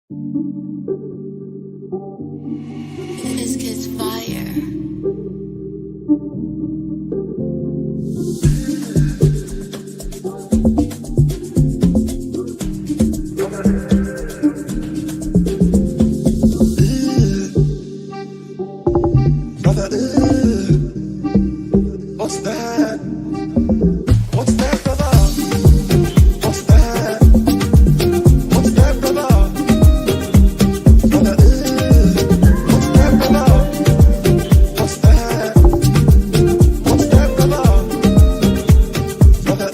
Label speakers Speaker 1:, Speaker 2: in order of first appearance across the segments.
Speaker 1: This kid's fire.
Speaker 2: What's that? What's that, brother? What's that? What's that, brother? Brother, what's that, brother? What's that? What's that, brother? Brother,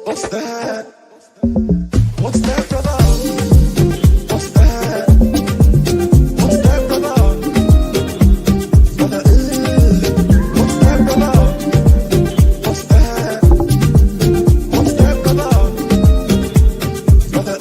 Speaker 2: what's that? What's that, brother? What's that? What's that, brother? Brother, what's that, brother? What's that? What's that, brother? Brother,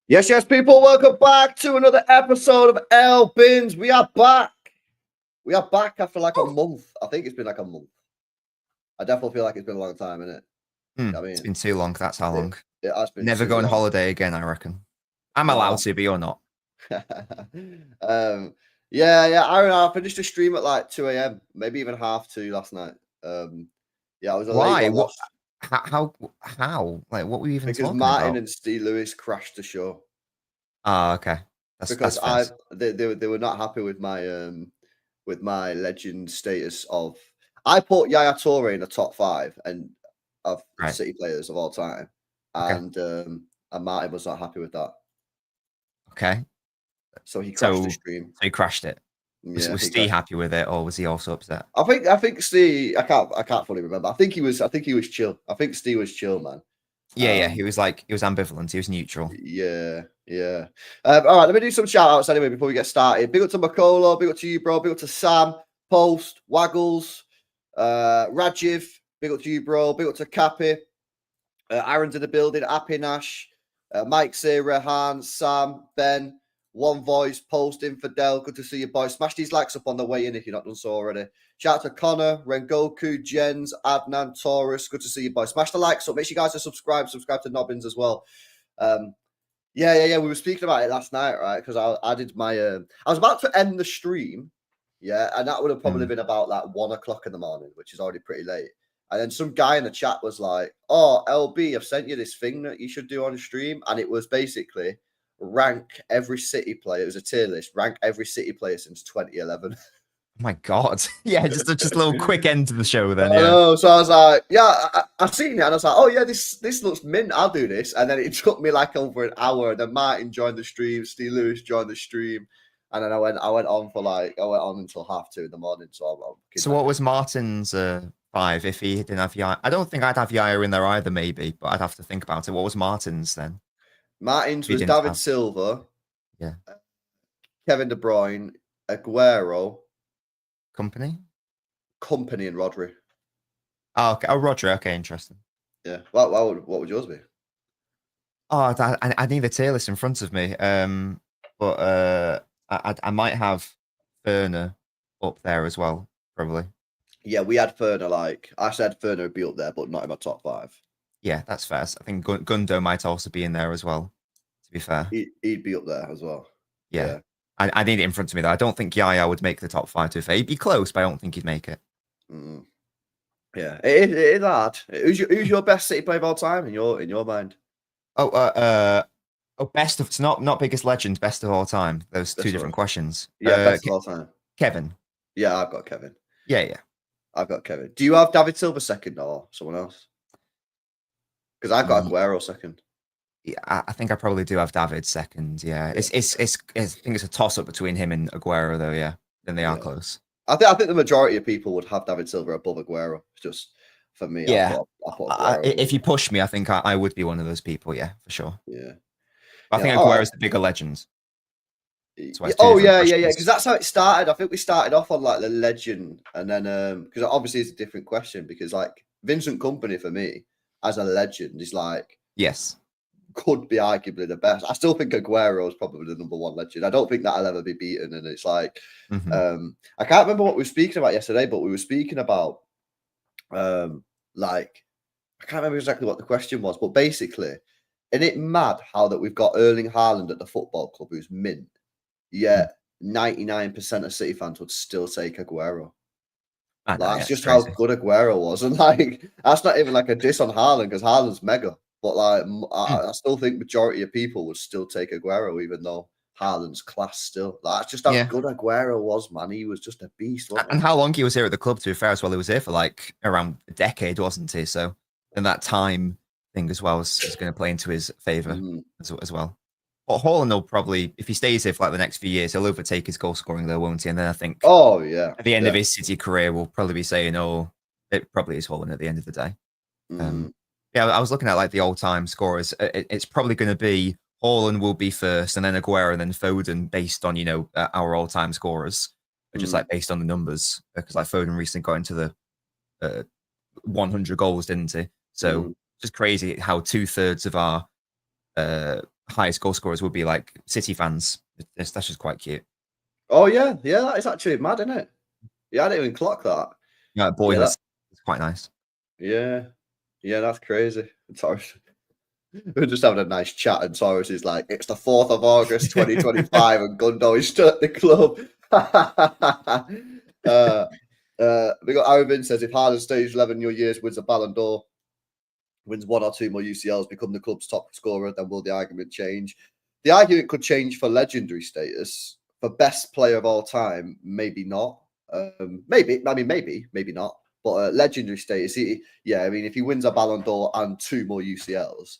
Speaker 3: Yes, people, welcome back to another episode of L Bins. We are back. We are back after like a month. I think it's been like a month. I definitely feel like it's been a long time, isn't it? I mean,
Speaker 4: It's been too long. That's how long.
Speaker 3: it has been
Speaker 4: Never
Speaker 3: too
Speaker 4: go on
Speaker 3: long.
Speaker 4: holiday again, I reckon. I'm
Speaker 3: No.
Speaker 4: allowed to be or not.
Speaker 3: Yeah. I don't know. I finished the stream at like 2 a.m., maybe even 2:30 last night. Yeah, I was a
Speaker 4: Why?
Speaker 3: late one
Speaker 4: What? How? Like, what were you even
Speaker 3: because
Speaker 4: talking
Speaker 3: Martin
Speaker 4: about?
Speaker 3: and Steve Lewis crashed the show.
Speaker 4: Ah, okay. That's
Speaker 3: Because
Speaker 4: fair.
Speaker 3: they were not happy with my legend status of I put Yaya Toure in the top 5 and of
Speaker 4: Right.
Speaker 3: City players of all time,
Speaker 4: Okay.
Speaker 3: and Martin was not happy with that,
Speaker 4: Okay.
Speaker 3: so he crashed the
Speaker 4: So
Speaker 3: stream.
Speaker 4: he crashed it.
Speaker 3: Yeah,
Speaker 4: Was
Speaker 3: he
Speaker 4: Steve
Speaker 3: crashed.
Speaker 4: happy with it, or was he also upset?
Speaker 3: I think Steve. I can't fully remember. I think he was chill. I think Steve was chill, man.
Speaker 4: Yeah. He was ambivalent. He was neutral.
Speaker 3: Yeah. All right, let me do some shout outs anyway before we get started. Big up to Makolo, big up to you, bro. Big up to Sam, Post, Waggles, Rajiv, big up to you, bro. Big up to Cappy, Aaron's in the building, Appy Nash, Mike, Sarah, Hans, Sam, Ben, One Voice, Post, Infidel. Good to see you, boys. Smash these likes up on the way in if you're not done so already. Shout out to Connor, Rengoku, Jens, Adnan, Taurus. Good to see you, boys. Smash the likes up. Make sure you guys are subscribed. Subscribe to Nobbins as well. Yeah. We were speaking about it last night, right? Because I did my I was about to end the stream, yeah, and that would have probably been about like 1 o'clock in the morning, which is already pretty late. And then some guy in the chat was like, "Oh, LB, I've sent you this thing that you should do on stream," and it was basically rank every City player. It was a tier list. Rank every City player since 2011.
Speaker 4: Oh my God. Yeah, just a little quick end to the show then.
Speaker 3: I
Speaker 4: Yeah.
Speaker 3: know. So I was like, yeah, I seen it, and I was like, oh yeah, this looks mint. I'll do this. And then it took me like over an hour. And then Martin joined the stream, Steve Lewis joined the stream, and then I went on until 2:30 in the morning. So
Speaker 4: What was Martin's 5 if he didn't have Yaya? I don't think I'd have Yaya in there either, maybe, but I'd have to think about it. What was Martin's then?
Speaker 3: Martin's
Speaker 4: He
Speaker 3: was
Speaker 4: didn't
Speaker 3: David
Speaker 4: have-
Speaker 3: Silva,
Speaker 4: Yeah.
Speaker 3: Kevin De Bruyne, Aguero,
Speaker 4: Company?
Speaker 3: Company, and Rodri.
Speaker 4: Oh, okay. Oh, Roger. Okay, interesting.
Speaker 3: Yeah. What would yours be?
Speaker 4: Oh, I need the tier list in front of me. But I might have Werner up there as well, probably.
Speaker 3: Yeah, we had Ferner. Like I said, Ferner would be up there, but not in my top 5.
Speaker 4: Yeah, that's fair. I think Gundo might also be in there as well, to be fair.
Speaker 3: He'd be up there as well.
Speaker 4: Yeah. I need it in front of me, though. I don't think Yaya would make the top 5, to be fair. He'd be close, but I don't think he'd make it.
Speaker 3: Yeah, it is hard. Who's your best City player of all time in your mind?
Speaker 4: Best of, it's not biggest legend, best of all time. Those two different questions.
Speaker 3: Yeah, best of all time.
Speaker 4: Kevin.
Speaker 3: Yeah, I've got Kevin.
Speaker 4: Yeah.
Speaker 3: I've got Kevin. Do you have David Silva second or someone else? Because I've got Aguero second.
Speaker 4: Yeah, I think I probably do have David second. Yeah,
Speaker 3: Yeah.
Speaker 4: I think it's a toss up between him and Aguero, though. Yeah, then they are
Speaker 3: Yeah.
Speaker 4: close.
Speaker 3: I think the majority of people would have David Silva above Aguero. It's just for me,
Speaker 4: Yeah,
Speaker 3: I put Aguero.
Speaker 4: if you push me, I think I would be one of those people. Yeah, for sure.
Speaker 3: Yeah.
Speaker 4: But I
Speaker 3: Yeah.
Speaker 4: think
Speaker 3: All right.
Speaker 4: Aguero's the bigger legend. That's why it's two
Speaker 3: Oh
Speaker 4: different
Speaker 3: yeah.
Speaker 4: questions.
Speaker 3: Because that's how it started. I think we started off on like the legend, and then because obviously it's a different question because like Vincent Kompany for me as a legend is like
Speaker 4: Yes.
Speaker 3: could be arguably the best. I still think Aguero is probably the number one legend. I don't think that'll ever be beaten. And it's like I can't remember what we were speaking about yesterday, but we were speaking about like I can't remember exactly what the question was, but basically, isn't it mad how that we've got Erling Haaland at the football club who's mint, yet 99% of City fans would still take Aguero.
Speaker 4: I know,
Speaker 3: Like,
Speaker 4: yeah,
Speaker 3: that's
Speaker 4: it's
Speaker 3: just how
Speaker 4: crazy.
Speaker 3: good Aguero was. And like that's not even like a diss on Haaland because Haaland's mega. But like I still think majority of people would still take Aguero, even though Haaland's class still. Like, that's just how
Speaker 4: Yeah.
Speaker 3: good Aguero was, man. He was just a beast, wasn't
Speaker 4: And
Speaker 3: he?
Speaker 4: how long he was here at the club, to be fair, as well. He was here for like around a decade, wasn't he? So, and that time thing as well is going to play into his favour as well. But Haaland will probably, if he stays here for like the next few years, he'll overtake his goal scoring though, won't he? And then I think
Speaker 3: Oh yeah.
Speaker 4: at the end of his City career, we'll probably be saying, oh, it probably is Haaland at the end of the day. Yeah, I was looking at like the all-time scorers. It's probably going to be Haaland will be first, and then Aguero, and then Foden, based on our all-time scorers, just like based on the numbers. Because like Foden recently got into the 100 goals, didn't he? So just crazy how 2/3 of our highest goal scorers would be like City fans. That's just quite cute.
Speaker 3: Oh yeah, that is actually mad, isn't it? Yeah, I didn't even clock that.
Speaker 4: Yeah, boyhood. It's quite nice.
Speaker 3: Yeah, that's crazy. Taurus. We're just having a nice chat, and Taurus is like, "It's the 4th of August, 2025, and Gundo is still at the club." We got Arvin says, "If Haaland stays 11 your years, wins a Ballon d'Or, wins 1 or 2 more UCLs, become the club's top scorer, then will the argument change?" The argument could change for legendary status. For best player of all time, maybe not. Maybe not. But legendary status, I mean, if he wins a Ballon d'Or and 2 more UCLs,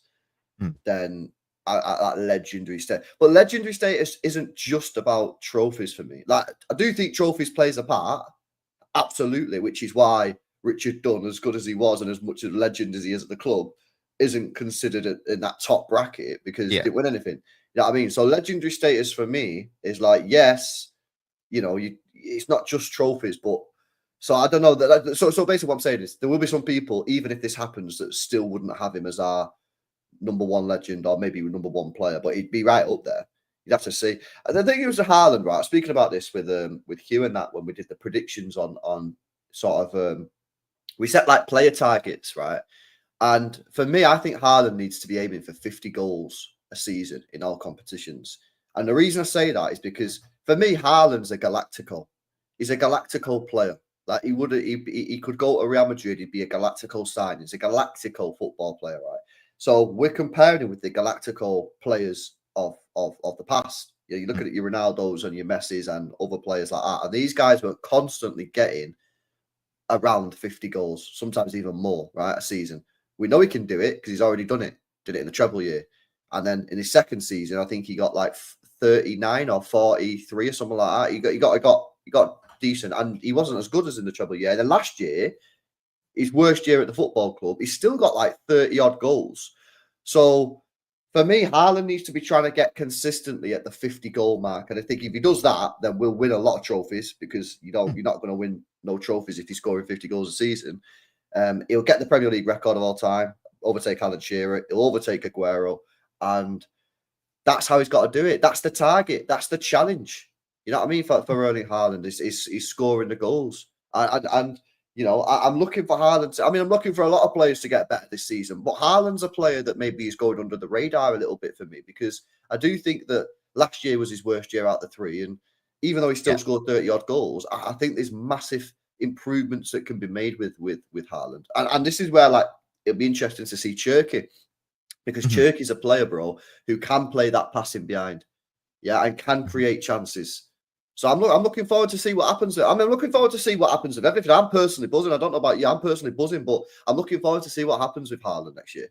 Speaker 3: then that legendary status. But legendary status isn't just about trophies for me. Like, I do think trophies plays a part, absolutely, which is why Richard Dunn, as good as he was and as much a legend as he is at the club, isn't considered in that top bracket because he didn't win anything. You know what I mean? So legendary status for me is like, yes, it's not just trophies, but so I don't know that. So basically, what I'm saying is there will be some people, even if this happens, that still wouldn't have him as our number one legend or maybe number one player, but he'd be right up there. You'd have to see. And the thing it was a Haaland, right? Speaking about this with Hugh and that when we did the predictions on sort of we set like player targets, right? And for me, I think Haaland needs to be aiming for 50 goals a season in all competitions. And the reason I say that is because for me, Haaland's a galactical. He's a galactical player. Like he could go to Real Madrid, he'd be a galactical sign. He's a galactical football player, right? So we're comparing him with the galactical players of the past. You look at your Ronaldos and your Messis and other players like that. And these guys were constantly getting around 50 goals, sometimes even more, right? A season. We know he can do it because he's already done it. Did it in the treble year. And then in his second season, I think he got like 39 or 43 or something like that. He got decent, and he wasn't as good as in the treble year. And then last year, his worst year at the football club, he's still got like 30 odd goals. So for me, Haaland needs to be trying to get consistently at the 50 goal mark. And I think if he does that, then we'll win a lot of trophies because you're not going to win no trophies if he's scoring 50 goals a season. He'll get the Premier League record of all time, overtake Alan Shearer, he'll overtake Aguero, and that's how he's got to do it. That's the target. That's the challenge. You know what I mean? For Erling Haaland, is scoring the goals. And I'm looking for Haaland. I'm looking for a lot of players to get better this season. But Haaland's a player that maybe is going under the radar a little bit for me because I do think that last year was his worst year out of the 3. And even though he still scored 30 odd goals, I think there's massive improvements that can be made with Haaland. And this is where it'll be interesting to see Cherky. Because Cherky's a player, bro, who can play that passing behind, and can create chances. So I'm looking forward to see what happens. I'm looking forward to see what happens with everything. I'm personally buzzing. I don't know about you. I'm personally buzzing, but I'm looking forward to see what happens with Haaland next year.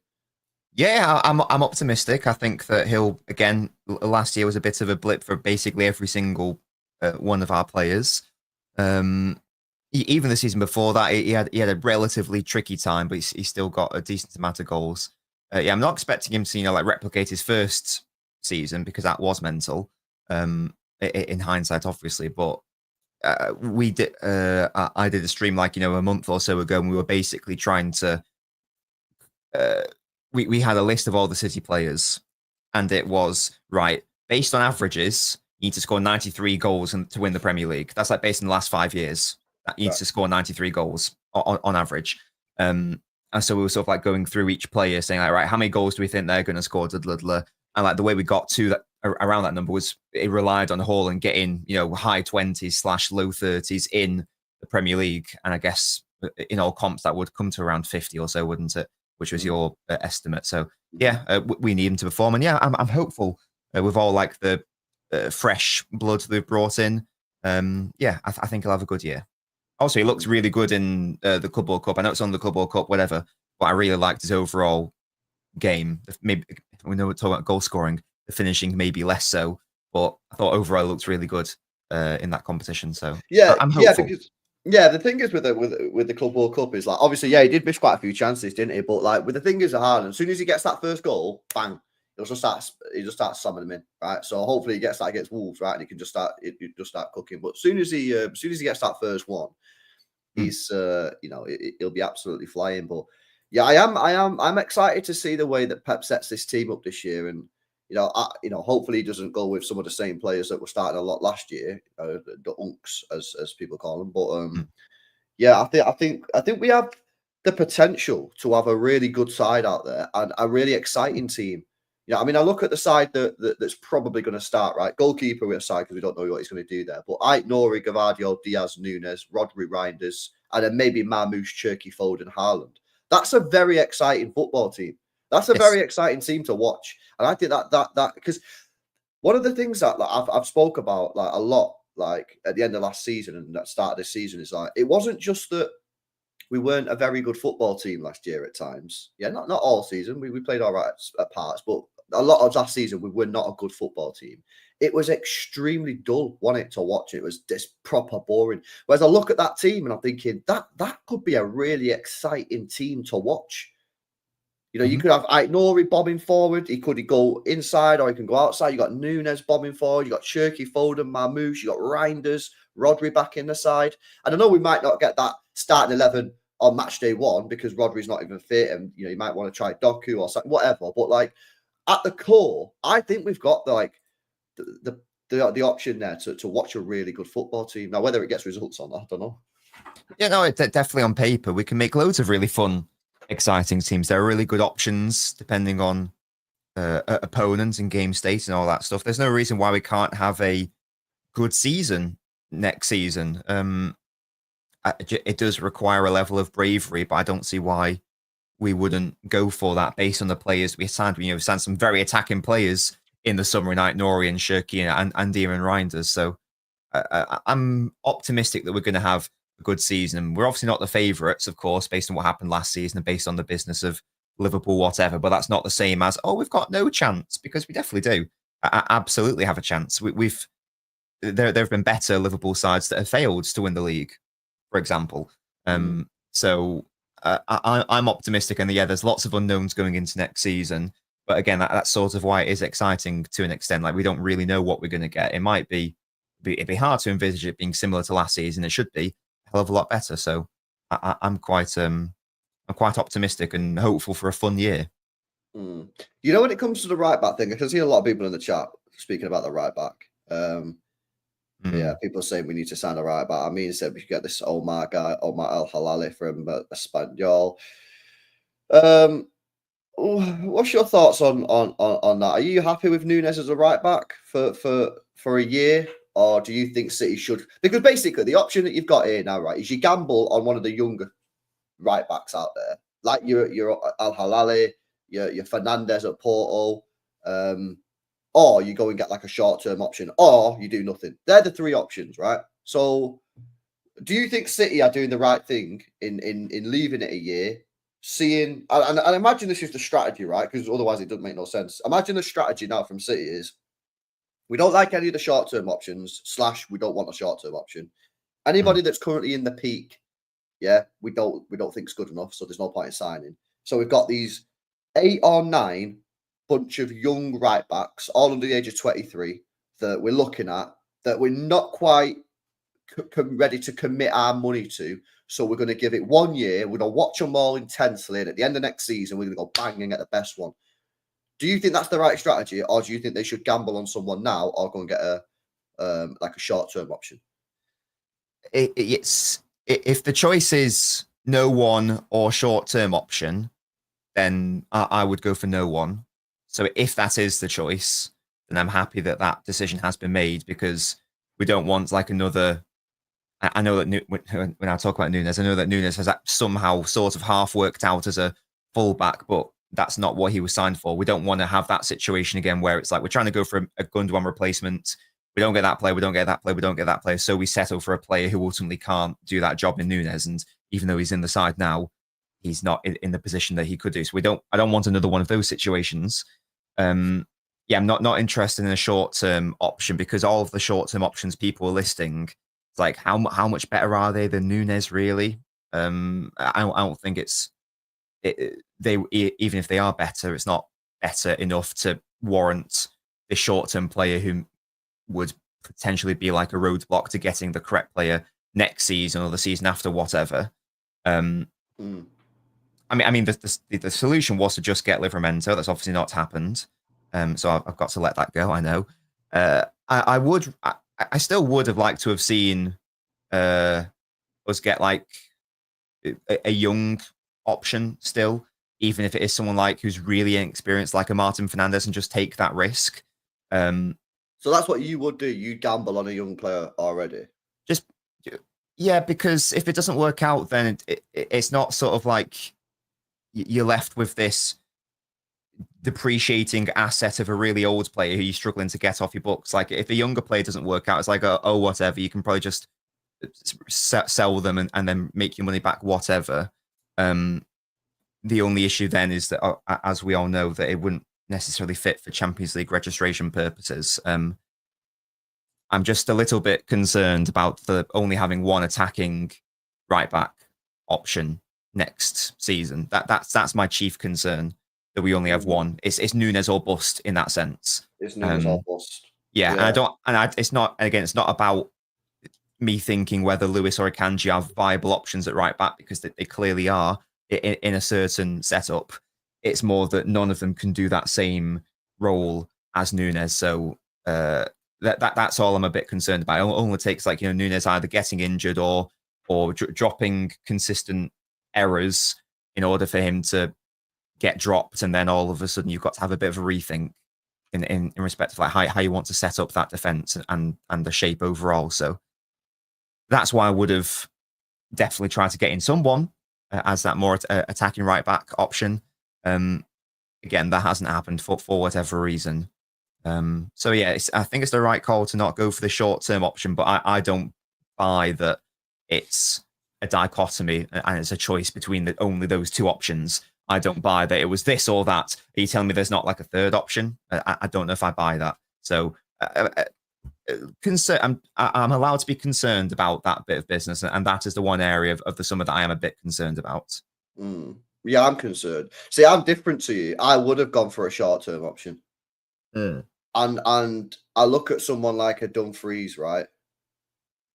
Speaker 4: Yeah, I'm optimistic. I think that he'll again. Last year was a bit of a blip for basically every single one of our players. Um, Even the season before that, he had a relatively tricky time, but he still got a decent amount of goals. Yeah, I'm not expecting him to like replicate his first season because that was mental. In hindsight, obviously, but we did. I did a stream like a month or so ago, and we were basically trying to. Uh, we had a list of all the City players, and it was right based on averages. You need to score 93 goals to win the Premier League. That's like based on the last 5 years. That needs to score 93 goals on average. And so we were sort of like going through each player, saying like, right, how many goals do we think they're going to score? And like the way we got to that around that number was it relied on Haaland getting high 20s / low 30s in the Premier League, and I guess in all comps that would come to around 50 or so, wouldn't it? Which was your estimate. So yeah, we need him to perform, and yeah, I'm hopeful with all like the fresh blood they've brought in. Yeah, I think he'll have a good year. Also, he looked really good in the Club World Cup. I know it's on the Club World Cup, whatever, but I really liked his overall game. Maybe we know we're talking about goal scoring, the finishing maybe less so, but I thought overall it looked really good in that competition. So
Speaker 3: Yeah,
Speaker 4: I'm hopeful.
Speaker 3: because the thing is with the Club World Cup is like obviously he did miss quite a few chances, didn't he? But like with the thing is with Haaland, as soon as he gets that first goal, bang, he just starts slamming them in, right? So hopefully he gets that against Wolves, right, and he can just start cooking. But as soon as he gets that first one, he's he'll be absolutely flying. But yeah, I'm excited to see the way that Pep sets this team up this year, and hopefully he doesn't go with some of the same players that were starting a lot last year, the unks as people call them. But yeah, I think we have the potential to have a really good side out there and a really exciting team. I mean, I look at the side that's probably going to start, right? Goalkeeper with a side because we don't know what he's going to do there. But Nori, Gavardio, Diaz, Nunes, Rodri, Reinders, and then maybe Marmoush, Cherky, Foden, Haaland. That's a very exciting football team. That's a very exciting team to watch. And I think that because one of the things that I've spoke about like a lot, like at the end of last season and at the start of this season, is like it wasn't just that we weren't a very good football team last year at times. Yeah, not all season. We played all right at parts, but a lot of last season we were not a good football team. It was extremely dull, wasn't it, to watch. It was just proper boring. Whereas I look at that team and I'm thinking that could be a really exciting team to watch. You could have Nori bombing forward. He could go inside or he can go outside. You got Nunes bombing forward. You got Cherky, Foden, Marmoush. You got Reinders, Rodri back in the side. And I know we might not get that starting 11 on match day 1 because Rodri's not even fit, and you might want to try Doku or something, whatever. But like at the core, I think we've got the option there to watch a really good football team. Now, whether it gets results or not, I don't know.
Speaker 4: Yeah, no, it's definitely on paper. We can make loads of really fun, exciting teams. There are really good options depending on opponents and game state and all that stuff. There's no reason why we can't have a good season next season. It does require a level of bravery, but I don't see why we wouldn't go for that based on the players we signed. We signed some very attacking players in the summer night, Nori and Shirky and Ian Reinders. So I'm optimistic that we're going to have a good season. We're obviously not the favourites, of course, based on what happened last season and based on the business of Liverpool, whatever. But that's not the same as, we've got no chance, because we definitely do. I absolutely have a chance. There have been better Liverpool sides that have failed to win the league, for example. So I'm optimistic, and yeah, there's lots of unknowns going into next season. But again, that's sort of why it is exciting to an extent. Like we don't really know what we're going to get. It might it'd be hard to envisage it being similar to last season. It should be a hell of a lot better. So I'm quite optimistic and hopeful for a fun year.
Speaker 3: When it comes to the right back thing, I can see a lot of people in the chat speaking about the right back. Yeah, people saying we need to sign a right back. I mean, said we should get this Omar El Halali from Espanyol. What's your thoughts on that? Are you happy with Nunes as a right back for a year, or do you think City should? Because basically, the option that you've got here now, right, is you gamble on one of the younger right backs out there, like your Al Halali, your Fernandez at Porto, or you go and get like a short-term option, or you do nothing. They're the 3 options, right? So do you think City are doing the right thing in leaving it a year, seeing, and imagine this is the strategy, right? Because otherwise it doesn't make no sense. Imagine the strategy now from City is we don't like any of the short-term options, / we don't want a short-term option. Anybody that's currently in the peak, we don't think it's good enough, so there's no point in signing. So we've got these 8 or 9 bunch of young right backs, all under the age of 23, that we're looking at, that we're not quite ready to commit our money to. So we're going to give it 1 year. We're going to watch them all intensely, and at the end of next season, we're going to go banging at the best one. Do you think that's the right strategy, or do you think they should gamble on someone now, or go and get a short-term option?
Speaker 4: If the choice is no one or short-term option, then I would go for no one. So if that is the choice, then I'm happy that that decision has been made, because we don't want like another. I know that when I talk about Núñez, I know that Núñez has somehow sort of half worked out as a fullback, but that's not what he was signed for. We don't want to have that situation again where it's like we're trying to go for a Gundogan replacement. We don't get that player, we don't get that player, we don't get that player. So we settle for a player who ultimately can't do that job in Núñez. And even though he's in the side now, he's not in the position that he could do. So I don't want another one of those situations. I'm not interested in a short-term option, because all of the short-term options people are listing, it's like how much better are they than Núñez really? I don't think even if they are better, it's not better enough to warrant the short-term player who would potentially be like a roadblock to getting the correct player next season or the season after, whatever. I mean, the solution was to just get Livramento. That's obviously not happened. So I've got to let that go. I know. I still would have liked to have seen us get like a young option still, even if it is someone like who's really inexperienced, like a Martin Fernandes, and just take that risk.
Speaker 3: So that's what you would do. You gamble on a young player already.
Speaker 4: Because if it doesn't work out, then it's not sort of like you're left with this depreciating asset of a really old player who you're struggling to get off your books. Like if a younger player doesn't work out, it's like, oh, whatever. You can probably just sell them and then make your money back, whatever. The only issue then is that, as we all know, that it wouldn't necessarily fit for Champions League registration purposes. I'm just a little bit concerned about the only having one attacking right back option next season. That's my chief concern, that we only have one. It's Núñez or bust in that sense.
Speaker 3: It's Núñez or bust.
Speaker 4: It's not about me thinking whether Lewis or Akanji have viable options at right back, because they clearly are in a certain setup. It's more that none of them can do that same role as Núñez. So that's all I'm a bit concerned about. It only takes like Núñez either getting injured or dropping consistent errors in order for him to get dropped, and then all of a sudden you've got to have a bit of a rethink in respect of like how you want to set up that defense and the shape overall. So that's why I would have definitely tried to get in someone as that more attacking right back option. Again, that hasn't happened for whatever reason. So yeah, I think it's the right call to not go for the short-term option, but I don't buy that it's a dichotomy and it's a choice between only those two options. I don't buy that it was this or that. Are you telling me there's not like a third option? I don't know if I buy that. So I'm allowed to be concerned about that bit of business, and that is the one area of the summer that I am a bit concerned about.
Speaker 3: Yeah, I'm concerned. See, I'm different to you. I would have gone for a short-term option. And I look at someone like a Dumfries, right,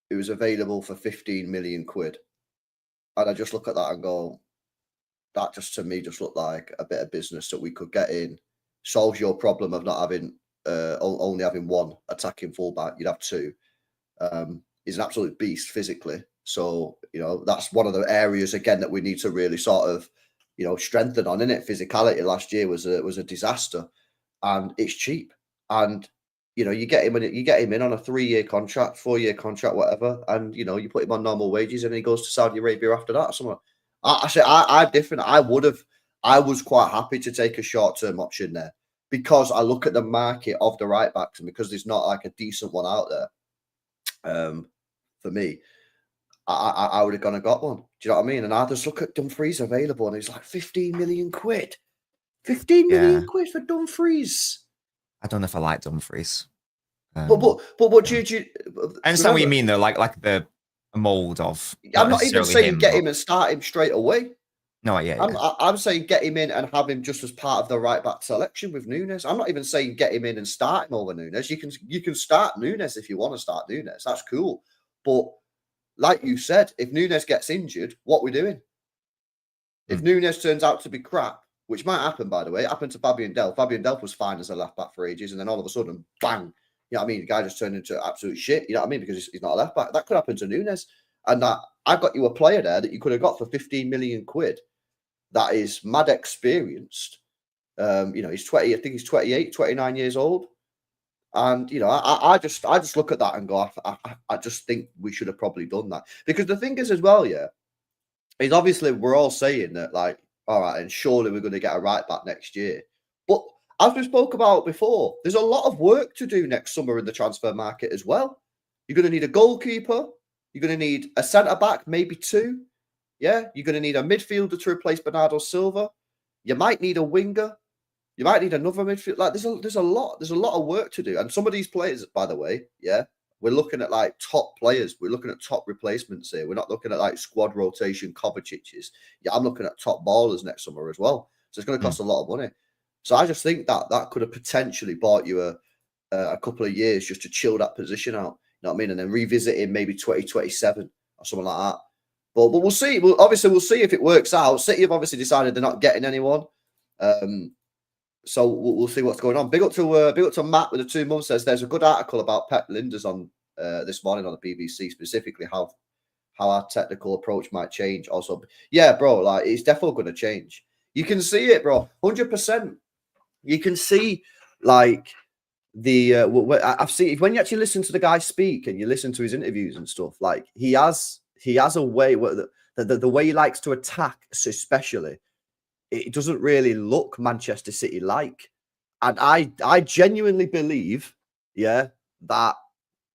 Speaker 3: who was available for 15 million quid. And I just look at that and go, that just to me just looked like a bit of business that we could get in. Solves your problem of not having only having one attacking fullback. You'd have two. He's an absolute beast physically. So, that's one of the areas again that we need to really sort of, strengthen on, innit? Physicality last year was a disaster, and it's cheap. And you get him in on a 3-year contract, 4-year contract, whatever, and you put him on normal wages, and he goes to Saudi Arabia after that. Somewhere. I'm different. I was quite happy to take a short-term option there, because I look at the market of the right backs, and because there's not like a decent one out there, for me, I would have gone and got one. Do you know what I mean? And I just look at Dumfries available, and he's like 15 million quid. 15 million
Speaker 4: Yeah.
Speaker 3: quid for Dumfries.
Speaker 4: I don't know if I like Dumfries.
Speaker 3: But what do you
Speaker 4: I understand what you
Speaker 3: remember?
Speaker 4: mean though, like the mold of
Speaker 3: I'm not even
Speaker 4: necessarily
Speaker 3: saying
Speaker 4: him,
Speaker 3: get
Speaker 4: but-
Speaker 3: him and start him straight away.
Speaker 4: No, yeah.
Speaker 3: I'm saying get him in and have him just as part of the right back selection with Nunes. I'm not even saying get him in and start him over Nunes. You can start Nunes if you want to start Nunes. That's cool. But like you said, if Nunes gets injured, what we doing? If Nunes turns out to be crap, which might happen, by the way, it happened to Fabian Delph. Fabian Delph was fine as a left back for ages, and then all of a sudden, bang! You know what I mean? The guy just turned into absolute shit. You know what I mean? Because he's not a left back. That could happen to Nunes. And that I've got you a player there that you could have got for 15 million quid. That is mad experienced. He's 20. I think he's 28, 29 years old. And I just look at that and go, I just think we should have probably done that. Because the thing is as well, is obviously we're all saying that, like, all right, and surely we're going to get a right back next year. But as we spoke about before, there's a lot of work to do next summer in the transfer market as well. You're going to need a goalkeeper. You're going to need a centre back, maybe two. Yeah, you're going to need a midfielder to replace Bernardo Silva. You might need a winger. You might need another midfield. Like there's a lot of work to do. And some of these players, by the way, we're looking at like top players. We're looking at top replacements here. We're not looking at like squad rotation Kovacic's. Yeah, I'm looking at top ballers next summer as well. So it's going to cost a lot of money. So I just think that could have potentially bought you a couple of years just to chill that position out. You know what I mean? And then revisit in maybe 2027 or something like that. But we'll see. We'll see if it works out. City have obviously decided they're not getting anyone. So we'll see what's going on. Big up to Matt with the 2 months. Says there's a good article about Pep Linders on this morning on the BBC, specifically how our technical approach might change. Also, yeah, bro, like it's definitely going to change. You can see it, bro, 100%. You can see like I've seen when you actually listen to the guy speak and you listen to his interviews and stuff. Like he has a way where the way he likes to attack, especially. It doesn't really look Manchester City like. And I genuinely believe, that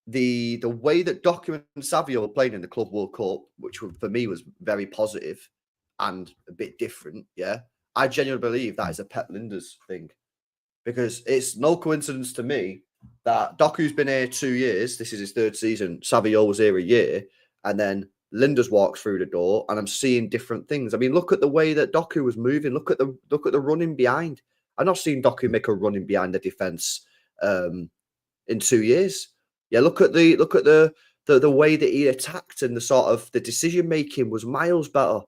Speaker 3: the way that Doku and Savio were playing in the Club World Cup, which for me was very positive and a bit different, I genuinely believe that is a Pep Linders thing. Because it's no coincidence to me that Doku's been here 2 years. This is his third season. Savio was here a year. And then Linders walks through the door, and I'm seeing different things. I mean, look at the way that Doku was moving. Look at the running behind. I've not seen Doku make a running behind the defense in 2 years. Yeah, look at the way that he attacked and the sort of the decision making was miles better.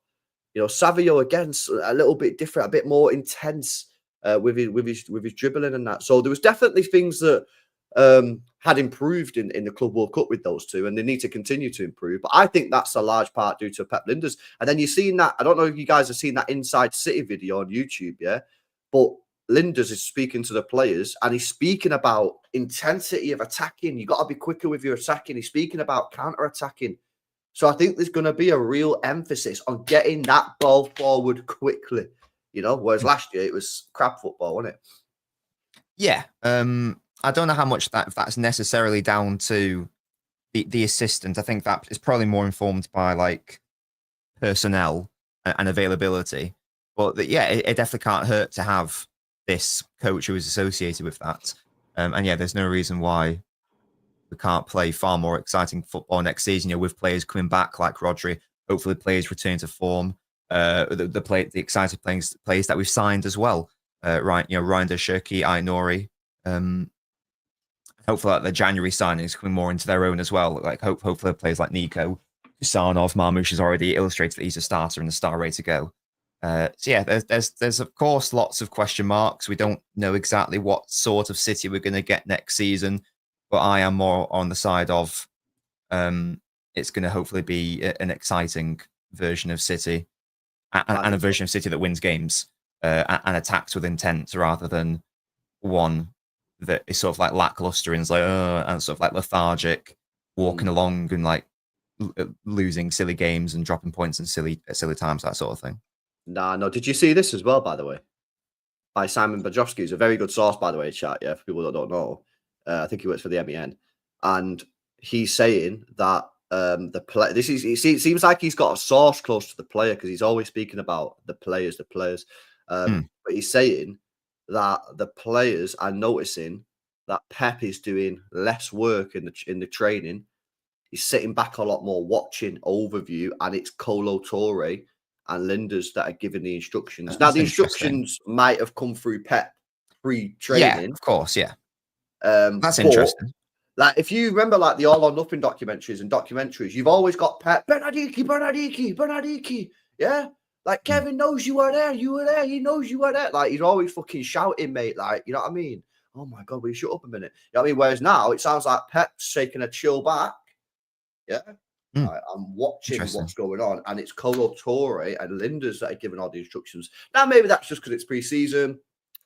Speaker 3: Savio again a little bit different, a bit more intense with his dribbling and that. So there was definitely things that had improved in the Club World Cup with those two, and they need to continue to improve. But I think that's a large part due to Pep Linders. And then you're seeing that, I don't know if you guys have seen that Inside City video on YouTube, but Linders is speaking to the players, and he's speaking about intensity of attacking. You got to be quicker with your attacking. He's speaking about counter-attacking. So I think there's going to be a real emphasis on getting that ball forward quickly, whereas last year it was crap football, wasn't it?
Speaker 4: Yeah. I don't know how much that's necessarily down to the assistant. I think that is probably more informed by like personnel and availability. But it definitely can't hurt to have this coach who is associated with that. And there's no reason why we can't play far more exciting football next season. With players coming back like Rodri, hopefully players return to form. The exciting players that we've signed as well. Ryan Shirky, Ainori. Hopefully, the January signings coming more into their own as well. Like hopefully players like Nico, Sanov, Marmoush has already illustrated that he's a starter and a star ready to go. There's of course lots of question marks. We don't know exactly what sort of City we're going to get next season, but I am more on the side of it's going to hopefully be an exciting version of City and a version of City that wins games and attacks with intent rather than one that is sort of like lackluster and sort of like lethargic, walking along and like losing silly games and dropping points in silly times, that sort of thing.
Speaker 3: No. Did you see this as well, by the way? By Simon Bajowski, who's a very good source, by the way, chat, for people that don't know. I think he works for the MEN. And he's saying that the play. It seems like he's got a source close to the player because he's always speaking about the players. But he's saying that the players are noticing that Pep is doing less work in the training. He's sitting back a lot more, watching overview, and it's Colo Torre and Linders that are giving the instructions. Now, the instructions might have come through Pep pre-training.
Speaker 4: Yeah, of course, yeah.
Speaker 3: That's
Speaker 4: interesting.
Speaker 3: Like, if you remember, like, the All or Nothing documentaries, you've always got Pep, Bernardicchi. Yeah? Like, Kevin knows you were there. He knows you were there. Like, he's always fucking shouting, mate. Like, you know what I mean? Oh, my God, will you shut up a minute? You know what I mean? Whereas now, it sounds like Pep's taking a chill back. Yeah? Right, I'm watching what's going on, and it's Colo Torre and Linders that are giving all the instructions. Now, maybe that's just because it's pre-season.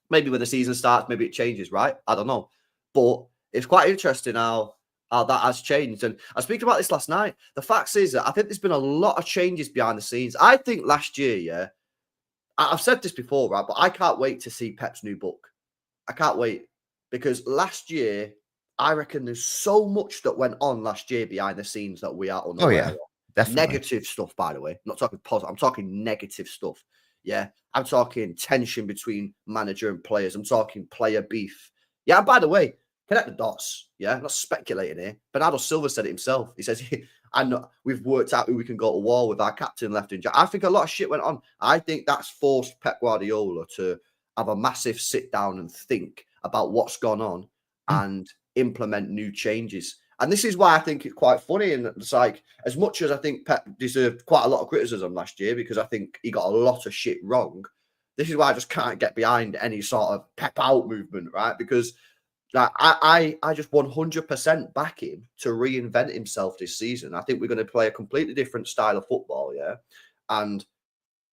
Speaker 3: Maybe when the season starts, maybe it changes, right? I don't know. But it's quite interesting how that has changed. And I was speaking about this last night. The fact is that I think there's been a lot of changes behind the scenes. I think last year, yeah, I've said this before, right? But I can't wait to see Pep's new book. I can't wait. Because last year, I reckon there's so much that went on last year behind the scenes that we are unaware
Speaker 4: Oh, yeah,
Speaker 3: of.
Speaker 4: definitely.
Speaker 3: Negative stuff, by the way. I'm not talking positive. I'm talking negative stuff. Yeah. I'm talking tension between manager and players. I'm talking player beef. Yeah. And by the way, connect the dots. Yeah. I'm not speculating here. Bernardo Silva said it himself. He says, I know we've worked out who we can go to war with. Our captain left in. I think a lot of shit went on. I think that's forced Pep Guardiola to have a massive sit down and think about what's gone on and implement new changes. And this is why I think it's quite funny. And it's like, as much as I think Pep deserved quite a lot of criticism last year because I think he got a lot of shit wrong, this is why I just can't get behind any sort of Pep out movement, right? Because like, I just 100% back him to reinvent himself this season. I think we're going to play a completely different style of football, yeah? And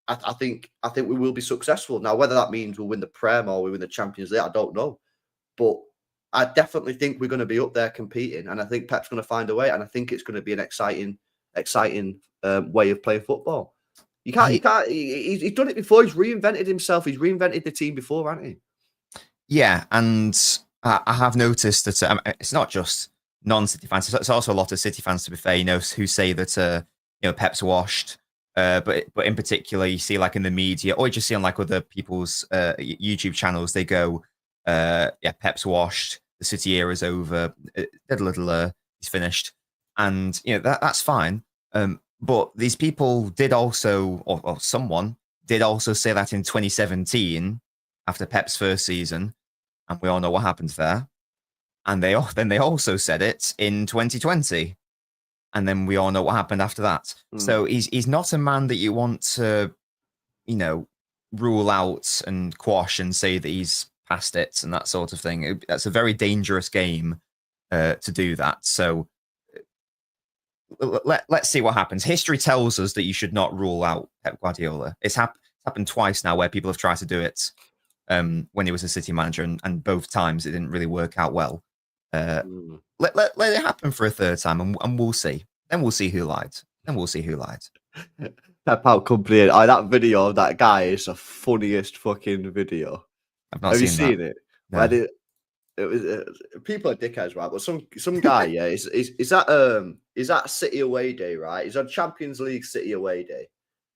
Speaker 3: I think we will be successful. Now, whether that means we'll win the Prem or we win the Champions League, I don't know. But I definitely think we're going to be up there competing, and I think Pep's going to find a way, and I think it's going to be an exciting way of playing football. He's done it before. He's reinvented himself. He's reinvented the team before, hasn't he?
Speaker 4: Yeah, and I have noticed that it's not just non-City fans. It's also a lot of City fans, to be fair, who say that Pep's washed. But in particular, you see like in the media, or you just see on like other people's YouTube channels, they go, Pep's washed, the City era is over, he's finished. And, that's fine. But these people did also, or someone did also say that in 2017, after Pep's first season, and we all know what happened there. And then they also said it in 2020. And then we all know what happened after that. So he's not a man that you want to, rule out and quash and say that he's past it and that sort of thing. That's a very dangerous game to do that. So let's see what happens. History tells us that you should not rule out Pep Guardiola. It's happened twice now where people have tried to do it when he was a City manager, and both times it didn't really work out well. Let it happen for a third time, and we'll see. Then we'll see who lied.
Speaker 3: Pep out company. That video of that guy is the funniest fucking video.
Speaker 4: I've not
Speaker 3: Have you
Speaker 4: seen
Speaker 3: seen it? No. It was people are dickheads, right? But some guy, yeah, is that City away day, right? He's on Champions League City away day,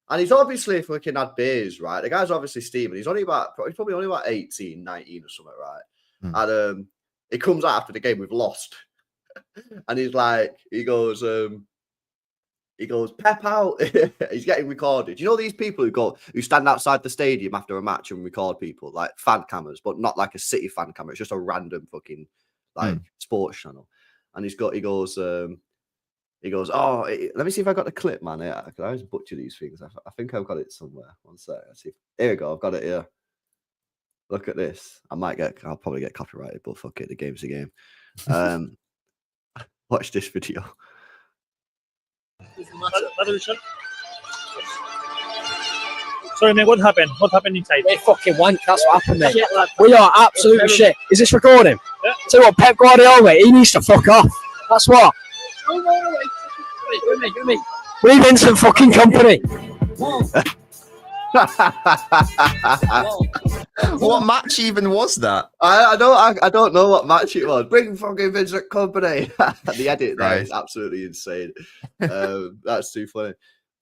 Speaker 3: and he's obviously fucking had beers, right? The guy's obviously steaming. He's probably only about 18, 19 or something, right? And he comes out after the game, we've lost. And he's like, he goes, Pep out. He's getting recorded. You know these people who stand outside the stadium after a match and record people, like fan cameras, but not like a City fan camera. It's just a random fucking sports channel. And he goes, oh, let me see if I got the clip, man. I always butcher these things. I think I've got it somewhere. One sec. Let's see. Here we go. I've got it here. Look at this. I'll probably get copyrighted, but fuck it. The game's a game. Watch this video.
Speaker 5: Sorry, mate, what happened? What happened inside?
Speaker 6: They fucking wank, that's what happened, mate. We are absolute shit. Is this recording?
Speaker 5: Yeah.
Speaker 6: Tell you what, Pep Guardiola, he needs to fuck off. That's what. We're Vincent fucking company.
Speaker 4: What match even was that?
Speaker 3: I don't know what match it was. Bring fucking Vincent Company. The edit there is absolutely insane. That's too funny.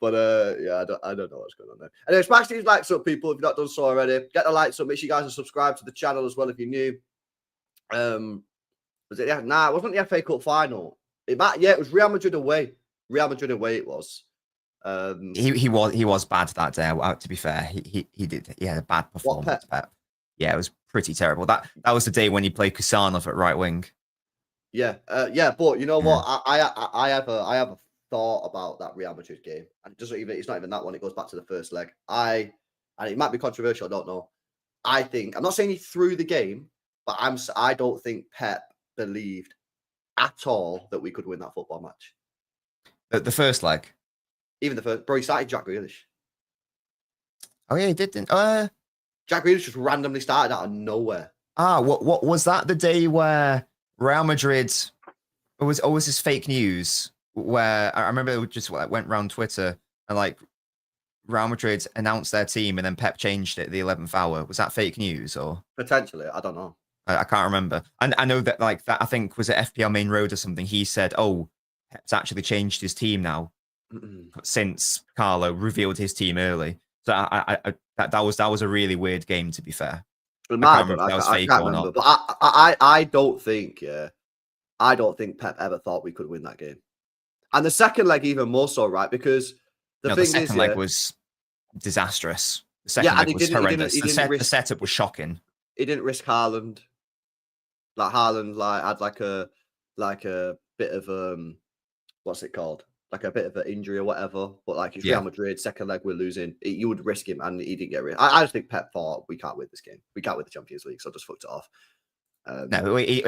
Speaker 3: But yeah, I don't know what's going on there. Anyway, smash these likes up, people. If you've not done so already, get the likes up. Make sure you guys are subscribed to the channel as well if you're new. Was it? Yeah, nah, it wasn't the FA Cup final. It was Real Madrid away. Real Madrid away. It was.
Speaker 4: He was bad that day. To be fair, he had a bad performance. Pep? Yeah, it was pretty terrible. That was the day when he played Kusanov at right wing.
Speaker 3: Yeah, but you know what? I have a thought about that Real Madrid game, and it's not even that one. It goes back to the first leg. And it might be controversial. I don't know. I'm not saying he threw the game, but I don't think Pep believed at all that we could win that football match.
Speaker 4: The first leg.
Speaker 3: Even the first, bro, he started Jack Grealish.
Speaker 4: Oh yeah, he didn't.
Speaker 3: Jack Grealish just randomly started out of nowhere.
Speaker 4: What was that? The day where Real Madrid was this fake news where I remember it just went around Twitter and like Real Madrid announced their team and then Pep changed it at the 11th hour. Was that fake news or
Speaker 3: potentially? I don't know.
Speaker 4: I can't remember. And I know that like that I think was at FPL Main Road or something. He said, "Oh, Pep's actually changed his team now." Since Carlo revealed his team early, so that was a really weird game. To be fair, I can't remember if that was fake or not.
Speaker 3: But I don't think I don't think Pep ever thought we could win that game, and the second leg even more so, right? Because the second
Speaker 4: leg was disastrous. The second leg was horrendous. The setup was shocking.
Speaker 3: He didn't risk Haaland. Like Haaland, had like a bit of what's it called? Like a bit of an injury or whatever, but like it's Real Madrid, second leg we're losing. You would risk him, and he didn't get rid. I just think Pep thought we can't win this game. We can't win the Champions League, so I just fucked it off.
Speaker 4: No, he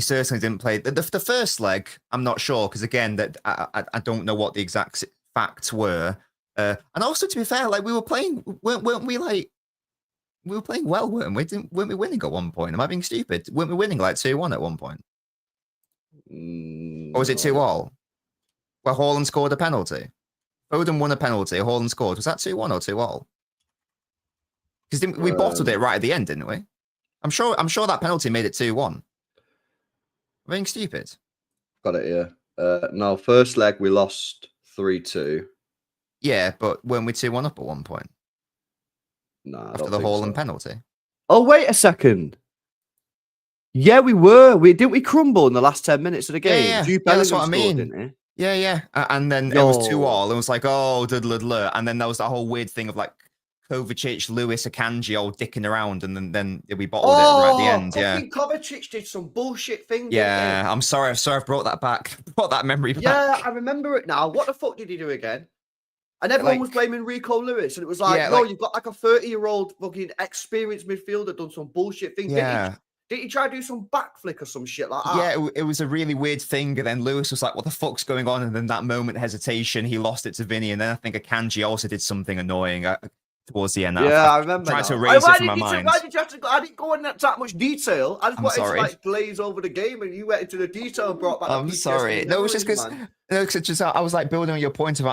Speaker 4: certainly didn't play the first leg. I'm not sure because again, that I don't know what the exact facts were. And also, to be fair, like we were playing, weren't we? Like we were playing well, weren't we? Weren't we winning at one point? Am I being stupid? Weren't we winning like 2-1 at one point? Or was it 2-all? Where Haaland scored a penalty. Foden won a penalty. Haaland scored. Was that 2-1 or 2-all? Because we bottled it right at the end, didn't we? I'm sure that penalty made it 2-1. I'm being stupid.
Speaker 3: Got it, yeah. No, first leg we lost 3-2.
Speaker 4: Yeah, but weren't we 2-1 up at one point?
Speaker 3: Nah,
Speaker 4: after the Haaland penalty.
Speaker 3: Oh, wait a second. Yeah, we were. Didn't we crumble in the last 10 minutes of the game?
Speaker 4: Yeah. That's what I mean.
Speaker 3: Didn't he?
Speaker 4: Yeah. And then it was 2-all. It was like, oh, and then there was that whole weird thing of like Kovacic, Lewis, Akanji all dicking around, and then we bottled it right at the end. Yeah.
Speaker 3: I think Kovacic did some bullshit thing.
Speaker 4: Yeah, I'm sorry. I've brought that back. Brought that memory back.
Speaker 3: Yeah, I remember it now. What the fuck did he do again? And everyone was blaming Rico Lewis, and it was like, no, you've got like a 30-year-old fucking experienced midfielder done some bullshit thing.
Speaker 4: Yeah.
Speaker 3: Didn't he try to do some backflick or some shit like that?
Speaker 4: Yeah, it was a really weird thing. And then Lewis was like, what the fuck's going on? And then that moment hesitation, he lost it to Vinny. And then I think Akanji also did something annoying towards the end.
Speaker 3: Yeah, I remember.
Speaker 4: Tried to erase it from my mind.
Speaker 3: Why did you have to go? I didn't go into that much detail. I just wanted to like glaze over the game, and you went into the detail and brought back.
Speaker 4: I'm sorry. No, it was just because I was like building on your point of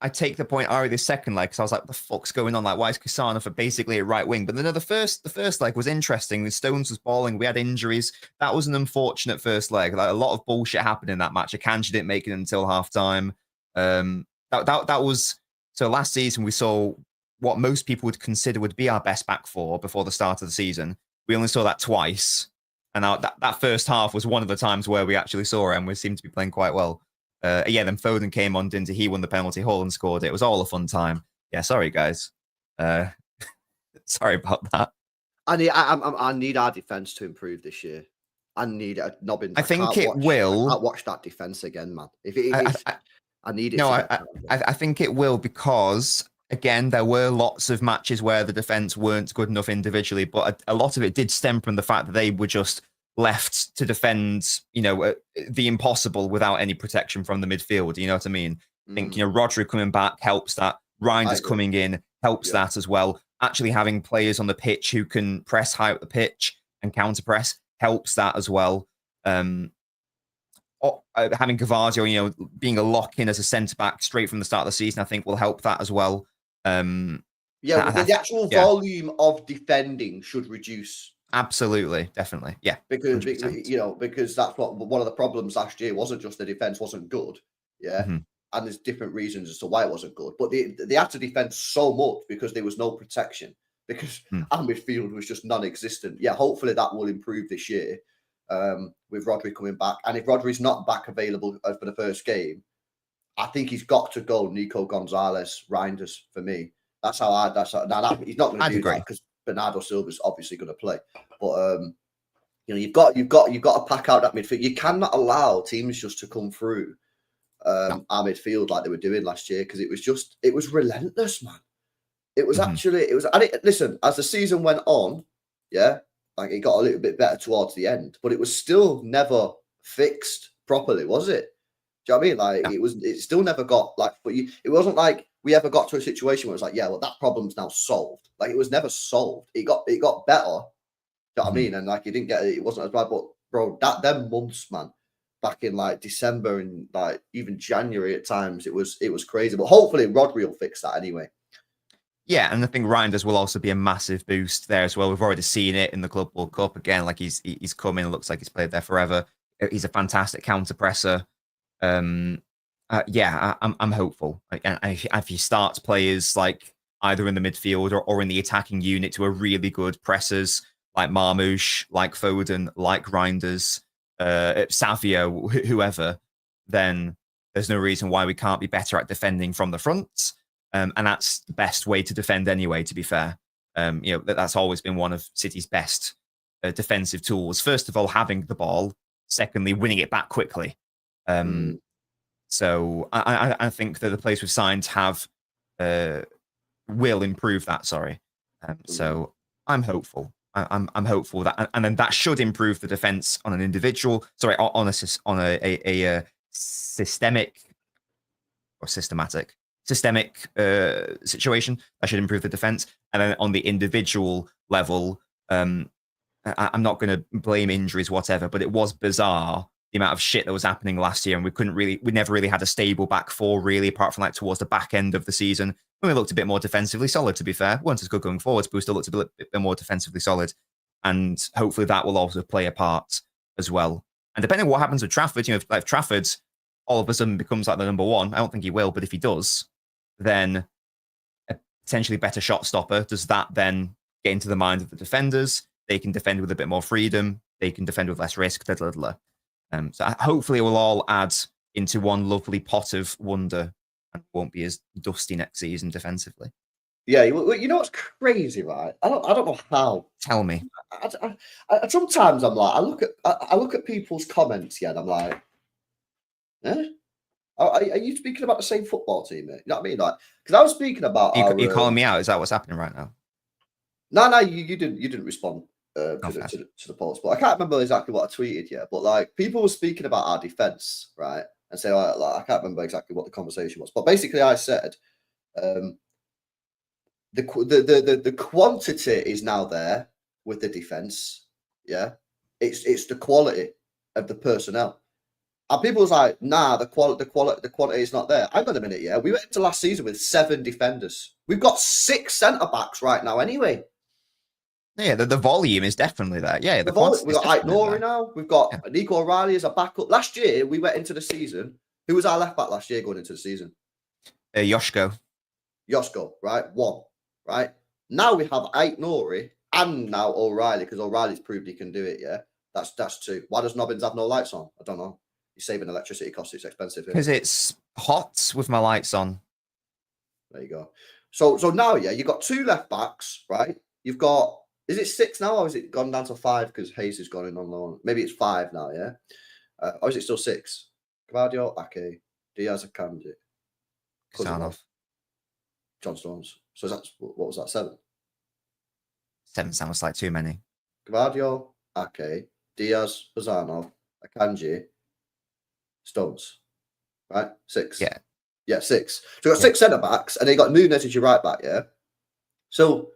Speaker 4: I take the point already the second leg because I was like, what the fuck's going on? Like, why is Kusanov for basically a right wing? But then the first leg was interesting. The Stones was balling. We had injuries. That was an unfortunate first leg. Like a lot of bullshit happened in that match. Akanji didn't make it until half time. That was so last season we saw what most people would consider would be our best back four before the start of the season. We only saw that twice. And that first half was one of the times where we actually saw it and we seemed to be playing quite well. Then Foden came on, didn't he? He won the penalty. Haaland scored it. It was all a fun time. Yeah, sorry guys. Sorry about that.
Speaker 3: I need our defense to improve this year. I need a Nobbins.
Speaker 4: I think it will.
Speaker 3: I can't watch that defense again, man. I need it.
Speaker 4: No, I think it will because again there were lots of matches where the defense weren't good enough individually, but a lot of it did stem from the fact that they were just left to defend, the impossible without any protection from the midfield. You know what I mean? I think, Rodri coming back helps that. Reinders coming in helps that as well. Actually having players on the pitch who can press high up the pitch and counter press helps that as well. Having Gvardio, being a lock-in as a centre-back straight from the start of the season, I think will help that as well.
Speaker 3: Yeah,
Speaker 4: I- I-
Speaker 3: the actual
Speaker 4: yeah.
Speaker 3: volume of defending should reduce
Speaker 4: Absolutely, definitely. Yeah.
Speaker 3: because
Speaker 4: 100%.
Speaker 3: because that's what one of the problems last year wasn't just the defense wasn't good. Yeah.
Speaker 4: Mhm.
Speaker 3: And there's different reasons as to why it wasn't good. But they had to defend so much because there was no protection. Because
Speaker 4: Mm.
Speaker 3: our midfield was just non-existent. Yeah, hopefully that will improve this year with Rodri coming back. And if Rodri's not back available for the first game, I think he's got to go Nico Gonzalez, Reinders for me. That's how I. He's not going to
Speaker 4: I'd
Speaker 3: do
Speaker 4: agree.
Speaker 3: that because Bernardo Silva's obviously going to play. But you've got to pack out that midfield. You cannot allow teams just to come through our midfield like they were doing last year because it was relentless, man. It was actually listen, as the season went on, yeah, like it got a little bit better towards the end, but it was still never fixed properly, was it? Do you know what I mean? Like it still never got like, it wasn't like we ever got to a situation where it was like, yeah, well, that problem's now solved. Like it was never solved. It got better. Do you know what I mean? And like you didn't get it wasn't as bad, but bro, them months, man, back in like December and like even January at times, it was crazy. But hopefully Rodri will fix that anyway.
Speaker 4: Yeah, and I think Reinders will also be a massive boost there as well. We've already seen it in the Club World Cup again. Like he's come in, looks like he's played there forever. He's a fantastic counter presser. I'm hopeful. And if he starts players like either in the midfield or in the attacking unit to a really good pressers like Marmoush, like Foden, like Reinders, Savio, whoever, then there's no reason why we can't be better at defending from the front. And that's the best way to defend anyway, to be fair. That's always been one of City's best defensive tools. First of all, having the ball. Secondly, winning it back quickly. So I think that the players we've signed will improve that. So I'm hopeful. I'm hopeful that, and then that should improve the defense on an individual. On a systemic situation. That should improve the defense, and then on the individual level, I'm not going to blame injuries, whatever, but it was bizarre the amount of shit that was happening last year, and we never really had a stable back four, really, apart from like towards the back end of the season when we looked a bit more defensively solid. To be fair, we weren't as good going forwards, but we still looked a bit more defensively solid, and hopefully that will also play a part as well. And depending on what happens with Trafford, if Trafford all of a sudden becomes like the number one, I don't think he will, but if he does, then a potentially better shot stopper. Does that then get into the mind of the defenders? They can defend with a bit more freedom. They can defend with less risk. So hopefully it will all add into one lovely pot of wonder and won't be as dusty next season defensively.
Speaker 3: Yeah, you know what's crazy, right? I don't know how.
Speaker 4: Tell me.
Speaker 3: I sometimes I'm like, I look at people's comments, yeah, and I'm like, are you speaking about the same football team, mate? You know what I mean? Like, because I was speaking about.
Speaker 4: You're calling me out? Is that what's happening right now?
Speaker 3: No, you didn't respond to the post, but I can't remember exactly what I tweeted yet. But like, people were speaking about our defense, right? And say, I can't remember exactly what the conversation was, but basically, I said, the quantity is now there with the defense. Yeah, it's the quality of the personnel. And people was like, nah, the quality is not there. Hang on a minute, yeah. We went into last season with 7 defenders. We've got 6 centre-backs right now anyway.
Speaker 4: Yeah, the volume is definitely there. Yeah,
Speaker 3: we've got Aitnori now. We've got Nico O'Reilly as a backup. Last year, we went into the season. Who was our left-back last year going into the season?
Speaker 4: Yoshko,
Speaker 3: right? 1, right? Now we have Aitnori and now O'Reilly, because O'Reilly's proved he can do it, yeah? That's 2. Why does Nobbins have no lights on? I don't know. You're saving electricity costs. It's expensive.
Speaker 4: Because it's hot with my lights on.
Speaker 3: There you go. So now, yeah, you've got 2 left backs, right? You've got, is it 6 now, or has it gone down to 5 because Hayes has gone in on loan? Maybe it's 5 now, yeah? Or is it still 6? Guardiola, Ake, Diaz, Akanji,
Speaker 4: Kuzanov,
Speaker 3: John Stones. So that's, what was that, 7?
Speaker 4: 7 sounds like too many.
Speaker 3: Guardiola, Ake, Diaz, Kuzanov, Akanji, Stones, right? 6. Yeah, 6. So you got 6 centre backs, and then you got Nunes as your right back. Yeah. So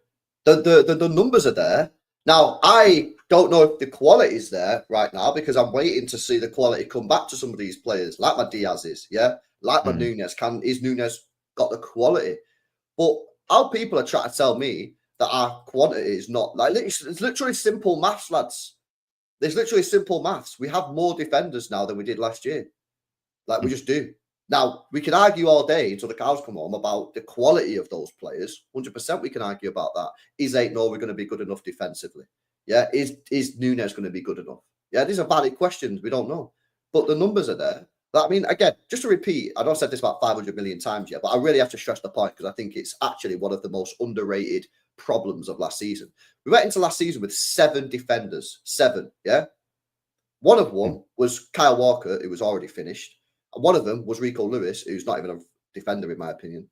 Speaker 3: the numbers are there. Now I don't know if the quality is there right now because I'm waiting to see the quality come back to some of these players, like my Diaz is. Yeah, like my Nunes. Is Nunes got the quality? But how people are trying to tell me that our quantity is not like it's literally simple maths, lads. There's literally simple maths. We have more defenders now than we did last year. Like we just do. Now we can argue all day until the cows come home about the quality of those players. 100% we can argue about that. Is Aït-Nouri going to be good enough defensively? Yeah. Is Núñez going to be good enough? Yeah. These are valid questions. We don't know, but the numbers are there. I mean, again, just to repeat, I know I've said this about 500 million times yet, but I really have to stress the point because I think it's actually one of the most underrated problems of last season. We went into last season with 7 defenders. 7, yeah? One of them was Kyle Walker, who was already finished. And one of them was Rico Lewis, who's not even a defender, in my opinion.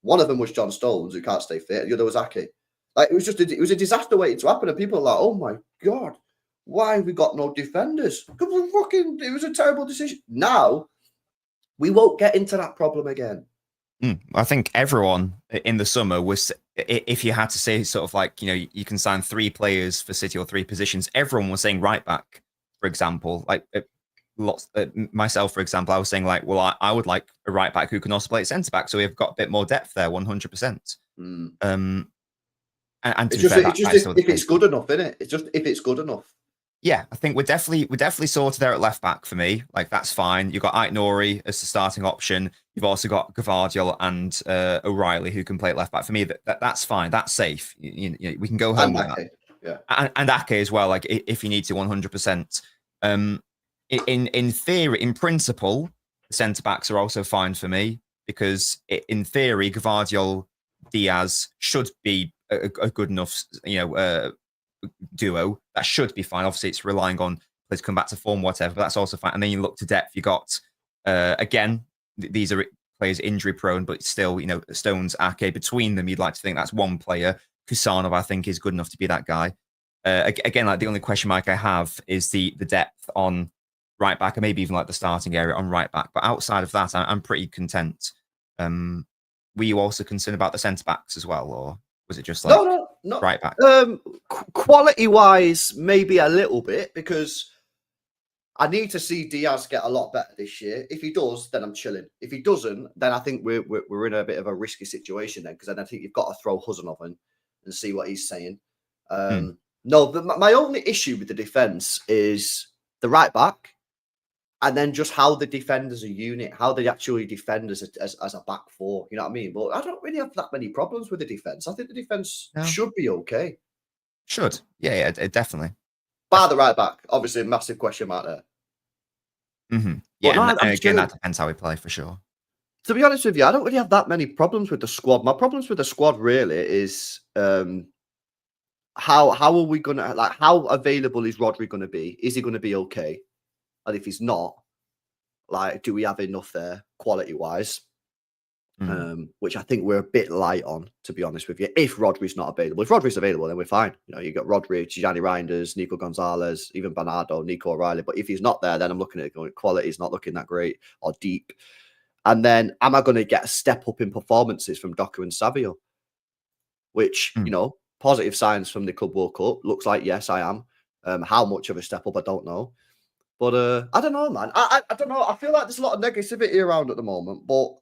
Speaker 3: One of them was John Stones, who can't stay fit. And the other was Ake. Like, it was a disaster waiting to happen. And people are like, oh my God, why have we got no defenders? It was a terrible decision. Now, we won't get into that problem again.
Speaker 4: I think everyone in the summer was, if you had to say sort of like, you can sign 3 players for City or 3 positions, everyone was saying right back, for example. Like myself, for example, I was saying like, well, I would like a right back who can also play centre back. So we've got a bit more depth there, 100%. And to be fair,
Speaker 3: if it's good enough, innit? It's just if it's good enough.
Speaker 4: Yeah, I think we're definitely sorted there at left back for me. Like that's fine. You've got Aït-Nouri as the starting option. You've also got Guardiola and O'Reilly who can play at left back. For me, that's fine. That's safe. We can go home with that.
Speaker 3: Yeah,
Speaker 4: and Ake as well. Like if you need to, 100%. In theory, in principle, the centre backs are also fine for me because in theory, Guardiola Diaz should be a good enough, duo. That should be fine. Obviously, it's relying on players to come back to form, whatever, but that's also fine. And then you look to depth, you got, again, these are players injury prone, but still, Stones, Ake, between them, you'd like to think that's one player. Kusanov, I think, is good enough to be that guy. Again, like the only question mark I have is the depth on right back, or maybe even like the starting area on right back. But outside of that, I'm pretty content. Were you also concerned about the centre backs as well, or was it just like
Speaker 3: no,
Speaker 4: right back?
Speaker 3: Quality wise, maybe a little bit because I need to see Diaz get a lot better this year. If he does, then I'm chilling. If he doesn't, then I think we're in a bit of a risky situation then because then I think you've got to throw Huzanov in and see what he's saying. No, my only issue with the defense is the right back. And then just how the defend as a unit, how they actually defend as a back four. You know what I mean? But I don't really have that many problems with the defense. I think the defense should be okay.
Speaker 4: Should. Yeah, definitely.
Speaker 3: Bar the right back. Obviously, a massive question mark there.
Speaker 4: Mm-hmm. Yeah, and again, that depends how we play for sure.
Speaker 3: To be honest with you, I don't really have that many problems with the squad. My problems with the squad really is how are we going to, like, how available is Rodri going to be? Is he going to be okay? And if he's not, like, do we have enough there quality-wise? Which I think we're a bit light on, to be honest with you. If Rodri's not available, if Rodri's available, then we're fine. You got Rodri, Gianni Reinders, Nico Gonzalez, even Bernardo, Nico O'Reilly. But if he's not there, then I'm looking at it going, quality is not looking that great or deep. And then, am I going to get a step up in performances from Doku and Savio? Which, positive signs from the Club World Cup. Looks like, yes, I am. How much of a step up, I don't know. But I don't know, man. I don't know. I feel like there's a lot of negativity around at the moment. But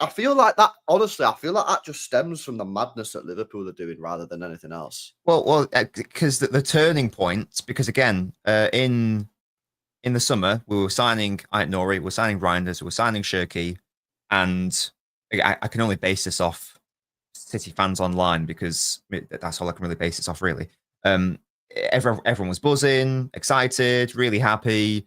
Speaker 3: I feel like that, honestly, that just stems from the madness that Liverpool are doing rather than anything else.
Speaker 4: Well, because the turning point, because again, in the summer, we were signing Aït-Nouri, we were signing Reinders, we were signing Shirky, and I can only base this off City fans online because that's all I can really base this off, really. Everyone was buzzing, excited, really happy.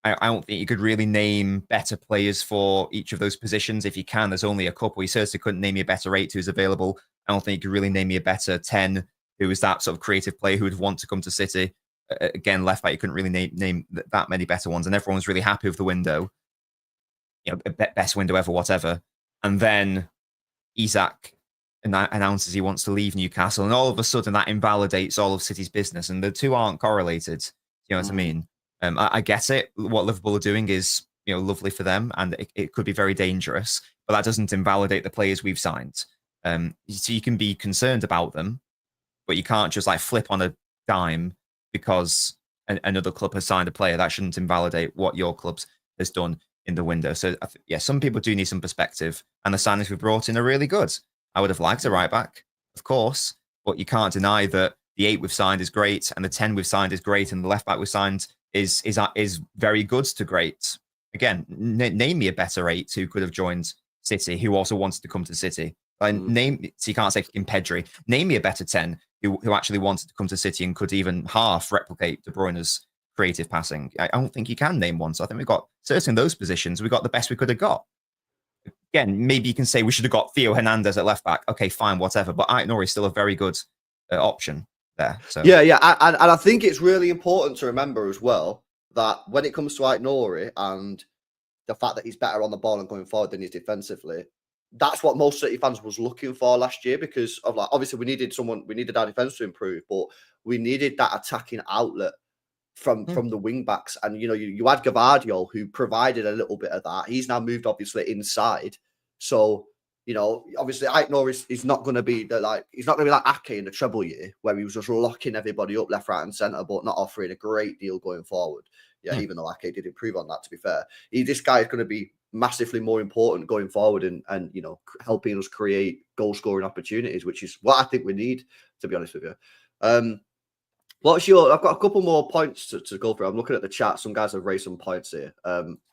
Speaker 4: I don't think you could really name better players for each of those positions. If you can, there's only a couple. You certainly couldn't name me a better 8 who's available. I don't think you could really name me a better 10 who is that sort of creative player who would want to come to City. Again, left back, you couldn't really name that many better ones. And everyone was really happy with the window. Best window ever, whatever. And then Isak announces he wants to leave Newcastle, and all of a sudden that invalidates all of City's business, and the two aren't correlated. You know what I mean? I get it. What Liverpool are doing is, lovely for them, and it could be very dangerous, but that doesn't invalidate the players we've signed. So you can be concerned about them, but you can't just like flip on a dime because another club has signed a player. That shouldn't invalidate what your club has done in the window. So some people do need some perspective, and the signings we've brought in are really good. I would have liked a right back, of course, but you can't deny that the 8 we've signed is great, and the 10 we've signed is great, and the left back we've signed is very good to great. Again, name me a better 8 who could have joined City, who also wanted to come to City. So you can't say Pedri. Name me a better 10 who actually wanted to come to City and could even half replicate De Bruyne's creative passing. I don't think you can name one. So I think we got, certainly in those positions, we got the best we could have got. Again, maybe you can say we should have got Theo Hernandez at left back. Okay, fine, whatever. But Aït-Nouri is still a very good option there. So
Speaker 3: Yeah. And I think it's really important to remember as well that when it comes to Aït-Nouri and the fact that he's better on the ball and going forward than he is defensively, that's what most City fans was looking for last year, because of like, obviously we needed our defense to improve, but we needed that attacking outlet from the wing backs. And you had Gvardiol, who provided a little bit of that. He's now moved obviously inside, so obviously Aït-Nouri is not going to be he's not going to be like Ake in the treble year where he was just locking everybody up left, right, and centre, but not offering a great deal going forward. Even though Ake did improve on that, to be fair, this guy is going to be massively more important going forward and helping us create goal scoring opportunities, which is what I think we need, to be honest with you. I've got a couple more points to go through. I'm looking at the chat. Some guys have raised some points here.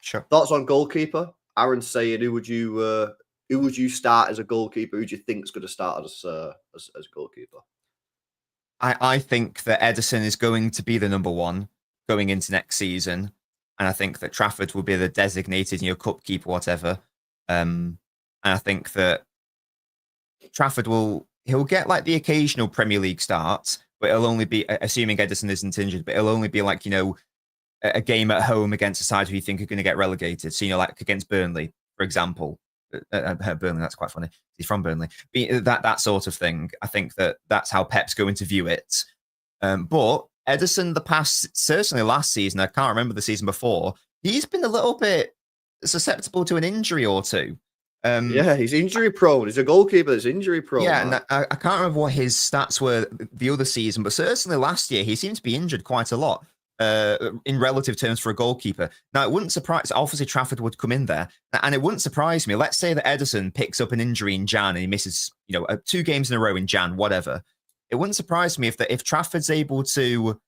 Speaker 4: Sure.
Speaker 3: Thoughts on goalkeeper? Aaron's saying, who would you start as a goalkeeper? Who do you think is going to start as a goalkeeper?
Speaker 4: I think that Ederson is going to be the number 1 going into next season. And I think that Trafford will be the designated, cup keeper, whatever. And I think that Trafford he'll get like the occasional Premier League start, but it'll only be, assuming Ederson isn't injured, but it'll only be like, a game at home against a side who you think are going to get relegated. So, like against Burnley, for example. Burnley, that's quite funny. He's from Burnley. That sort of thing. I think that's how Pep's going to view it. But Ederson, the past, certainly last season, I can't remember the season before, he's been a little bit susceptible to an injury or two.
Speaker 3: He's injury prone. He's a goalkeeper that's injury prone.
Speaker 4: Yeah, and I can't remember what his stats were the other season, but certainly last year he seemed to be injured quite a lot in relative terms for a goalkeeper. Now, it wouldn't surprise, obviously Trafford would come in there, and it wouldn't surprise me. Let's say that Ederson picks up an injury in Jan and he misses, 2 games in a row in Jan, whatever. It wouldn't surprise me if Trafford's able to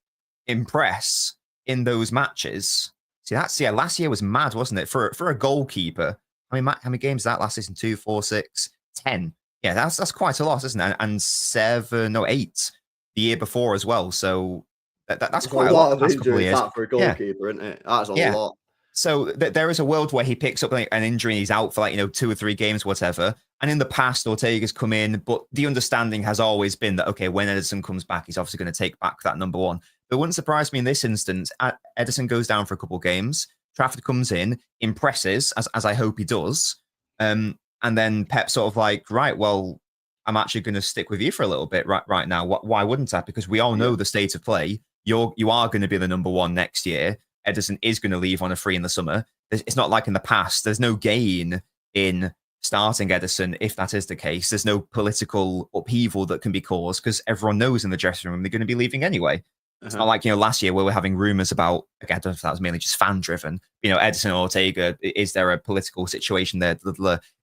Speaker 4: impress in those matches. See, last year was mad, wasn't it? For a goalkeeper. How many games is that last season? 2, 4, 6, 10. Yeah, that's quite a lot, isn't it? And 8 the year before as well. So that's quite a lot
Speaker 3: of injuries for a goalkeeper, isn't it? That's a lot.
Speaker 4: So there is a world where he picks up an injury and he's out for 2 or 3 games, whatever. And in the past, Ortega's come in, but the understanding has always been that, okay, when Ederson comes back, he's obviously going to take back that number 1. But it wouldn't surprise me in this instance. Ederson goes down for a couple of games. Trafford comes in, impresses, as I hope he does. And then Pep sort of right, well, I'm actually going to stick with you for a little bit right now. Why wouldn't I? Because we all know the state of play. You are going to be the number 1 next year. Ederson is going to leave on a free in the summer. It's not like in the past. There's no gain in starting Ederson if that is the case. There's no political upheaval that can be caused because everyone knows in the dressing room they're going to be leaving anyway. It's not like, last year where we're having rumors about, again, I don't know if that was mainly just fan driven, Ederson or Ortega, is there a political situation there?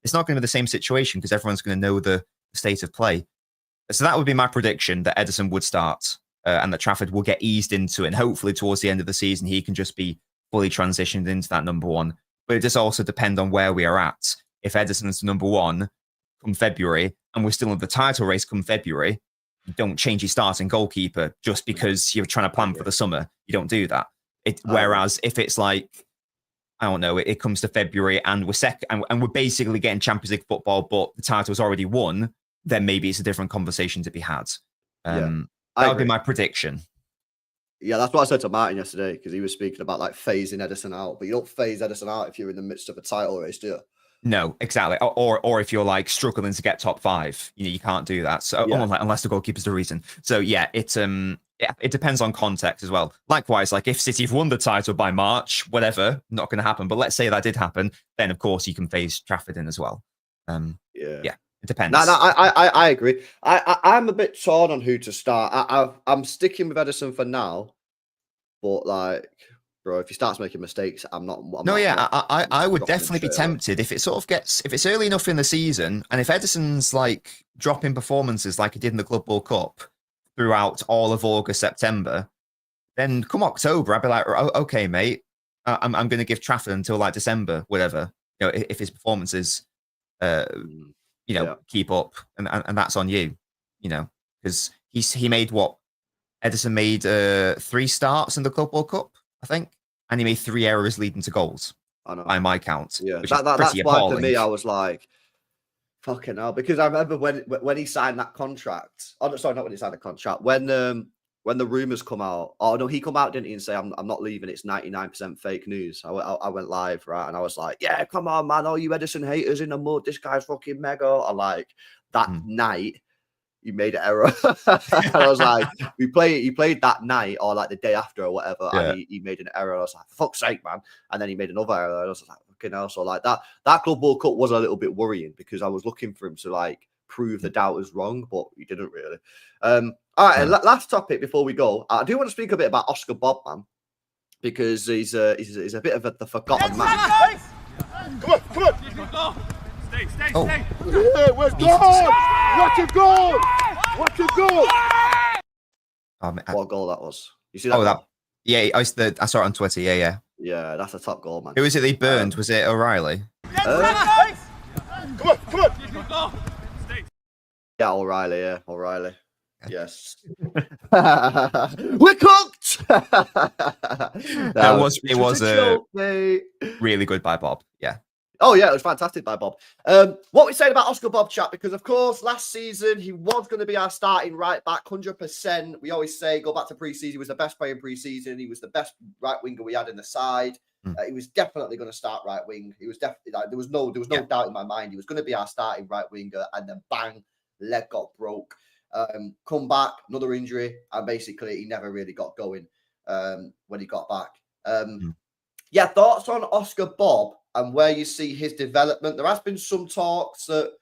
Speaker 4: It's not going to be the same situation because everyone's going to know the state of play. So that would be my prediction, that Ederson would start and that Trafford will get eased into it. And hopefully towards the end of the season, he can just be fully transitioned into that number 1. But it does also depend on where we are at. If Ederson's number 1 come February and we're still in the title race come February, you don't change your starting goalkeeper just because you're trying to plan for the summer. You don't do that. Whereas if it's I don't know, it comes to February and we're second and we're basically getting Champions League football, but the title's already won, then maybe it's a different conversation to be had. That would be my prediction.
Speaker 3: Yeah, that's what I said to Martin yesterday because he was speaking about phasing Ederson out, but you don't phase Ederson out if you're in the midst of a title race, do you?
Speaker 4: No, exactly. Or if you're struggling to get top 5, you can't do that. So unless the goalkeeper's the reason. So it depends on context as well. Likewise, if City have won the title by March, whatever, not going to happen. But let's say that did happen, then of course you can phase Trafford in as well. It depends.
Speaker 3: No, I agree. I'm a bit torn on who to start. I'm sticking with Ederson for now, but bro. If he starts making mistakes, I'm not.
Speaker 4: I would
Speaker 3: dropping him
Speaker 4: definitely be
Speaker 3: straight away.
Speaker 4: tempted if it sort of gets, if it's early enough in the season, and if Edison's like dropping performances like he did in the Club World Cup throughout all of August, September, then come October, I'd be like, okay, mate, I'm going to give Trafford until like December, whatever. If his performances, keep up, and that's on you, because he made what Edison made 3 starts in the Club World Cup, I think, and he made 3 errors leading to goals.
Speaker 3: I know.
Speaker 4: By my count.
Speaker 3: Yeah,
Speaker 4: which
Speaker 3: that's
Speaker 4: pretty
Speaker 3: why
Speaker 4: appalling.
Speaker 3: for me I was like, fucking hell, because I remember when he signed that contract. Oh, no, sorry, not when he signed the contract. When the rumors come out. Oh no, he come out, didn't he, and say I'm not leaving. It's 99% fake news. I went live, right, and I was like, yeah, come on, man, all you Edison haters in the mud. This guy's fucking mega. I like that night. He made an error. And I was like, he played that night or like the day after or whatever, and he made an error. I was like, for fuck's sake, man. And then he made another error. And I was like, fucking hell. So like that Club World Cup was a little bit worrying because I was looking for him to like prove the doubters wrong, but he didn't really. All right, last topic before we go. I do want to speak a bit about Oscar Bobb, man, because he's a bit of the forgotten man.
Speaker 2: Come on.
Speaker 7: Stay.
Speaker 2: Yeah, we're gone. What a goal! What a goal!
Speaker 3: What a goal that was. You see that?
Speaker 4: I saw it on Twitter. Yeah.
Speaker 3: Yeah, that's a top goal, man.
Speaker 4: Who was it they burned? Was it O'Reilly?
Speaker 2: Come on.
Speaker 3: Yeah, O'Reilly. Yes. We're cooked.
Speaker 4: It was a really good by Bobb. Yeah.
Speaker 3: Oh, yeah, it was fantastic by Bobb. What we saying about Oscar Bobb, chat, because, of course, last season, he was going to be our starting right back, 100%. We always say, go back to pre-season, he was the best player in pre-season. He was the best right winger we had in the side. He was definitely going to start right wing. He was definitely, there was no doubt in my mind. He was going to be our starting right winger, and then bang, leg got broke. Come back, another injury, and basically he never really got going when he got back. Yeah, thoughts on Oscar Bobb and where you see his development? There has been some talks that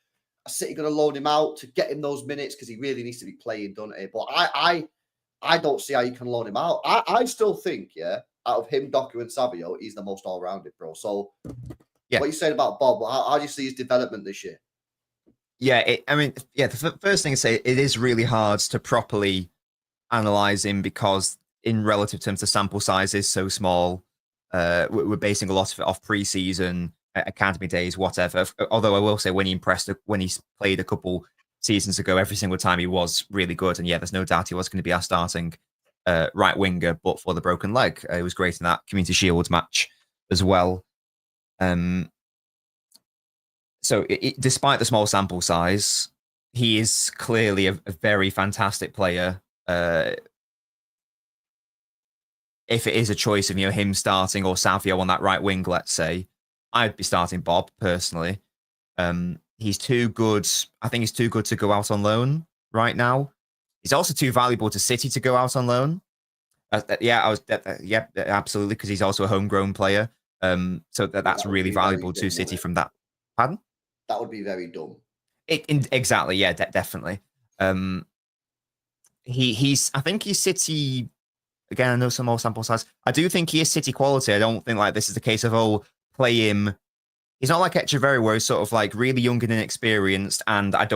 Speaker 3: City going to loan him out to get him those minutes because he really needs to be playing, doesn't he? But I don't see how you can loan him out. I still think, out of him, Doku, and Savio, he's the most all-rounded, bro. So, what are you saying about Bobb? How do you see his development this year?
Speaker 4: Yeah, the first thing to say, it is really hard to properly analyze him because in relative terms, the sample size is so small. We're basing a lot of it off pre-season, academy days, whatever. Although I will say when he played a couple seasons ago, every single time he was really good. And yeah, there's no doubt he was going to be our starting right winger, but for the broken leg. He was great in that Community Shield match as well. So despite the small sample size, he is clearly a very fantastic player. If it is a choice of him starting or Savio on that right wing, let's say, I'd be starting Bobb personally. He's too good. I think he's too good to go out on loan right now. He's also too valuable to City to go out on loan. Absolutely, because he's also a homegrown player. So that's really valuable to City from that. Pardon?
Speaker 3: That would be very dumb.
Speaker 4: Exactly. Yeah, definitely. I think he's City. Again, I know some more sample size. I do think he is City quality. I don't think like this is the case of play him. He's not like Echeverri, where he's sort of like really young and inexperienced, and I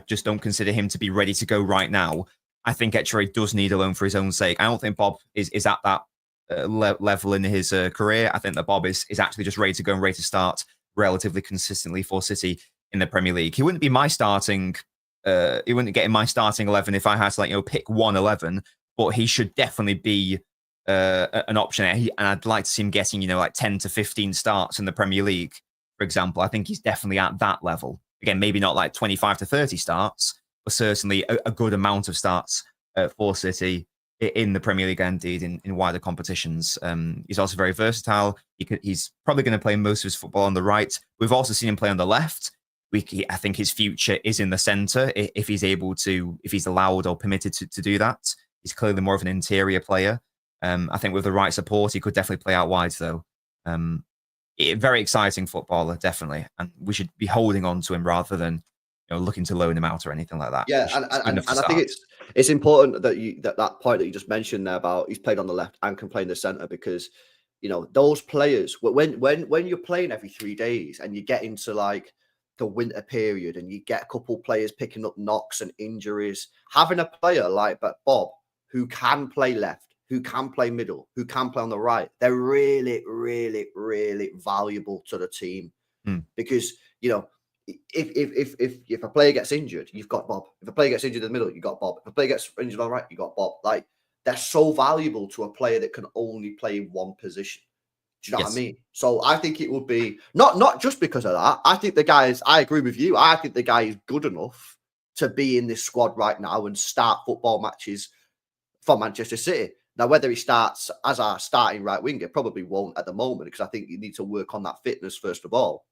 Speaker 4: just don't consider him to be ready to go right now. I think Echeverri does need a loan for his own sake. I don't think Bobb is at that level in his career. I think that Bobb is actually just ready to go and ready to start relatively consistently for City in the Premier League. He wouldn't be my starting. He wouldn't get in my starting 11 if I had to pick 1-11. But he should definitely be an option. And I'd like to see him getting, 10 to 15 starts in the Premier League, for example. I think he's definitely at that level. Again, maybe not like 25 to 30 starts, but certainly a good amount of starts for City in the Premier League and indeed in wider competitions. He's also very versatile. He's probably going to play most of his football on the right. We've also seen him play on the left. I think his future is in the centre if he's allowed or permitted to do that. He's clearly more of an interior player. I think with the right support, he could definitely play out wide, though. Very exciting footballer, definitely. And we should be holding on to him rather than looking to loan him out or anything like that.
Speaker 3: Yeah, and I think It's important that that point that you just mentioned there about he's played on the left and can play in the centre, because those players, when you're playing every 3 days and you get into like the winter period and you get a couple players picking up knocks and injuries, having a player like Bobb who can play left, who can play middle, who can play on the right, they're really, really, really valuable to the team. Because if a player gets injured, you've got Bobb. If a player gets injured in the middle, you've got Bobb. If a player gets injured on the right, you've got Bobb. Like, they're so valuable to a player that can only play one position. Do you know what I mean? So I think it would be not just because of that. I think I agree with you. I think the guy is good enough to be in this squad right now and start football matches for Manchester City. Now, whether he starts as our starting right winger, probably won't at the moment, because I think you need to work on that fitness first of all.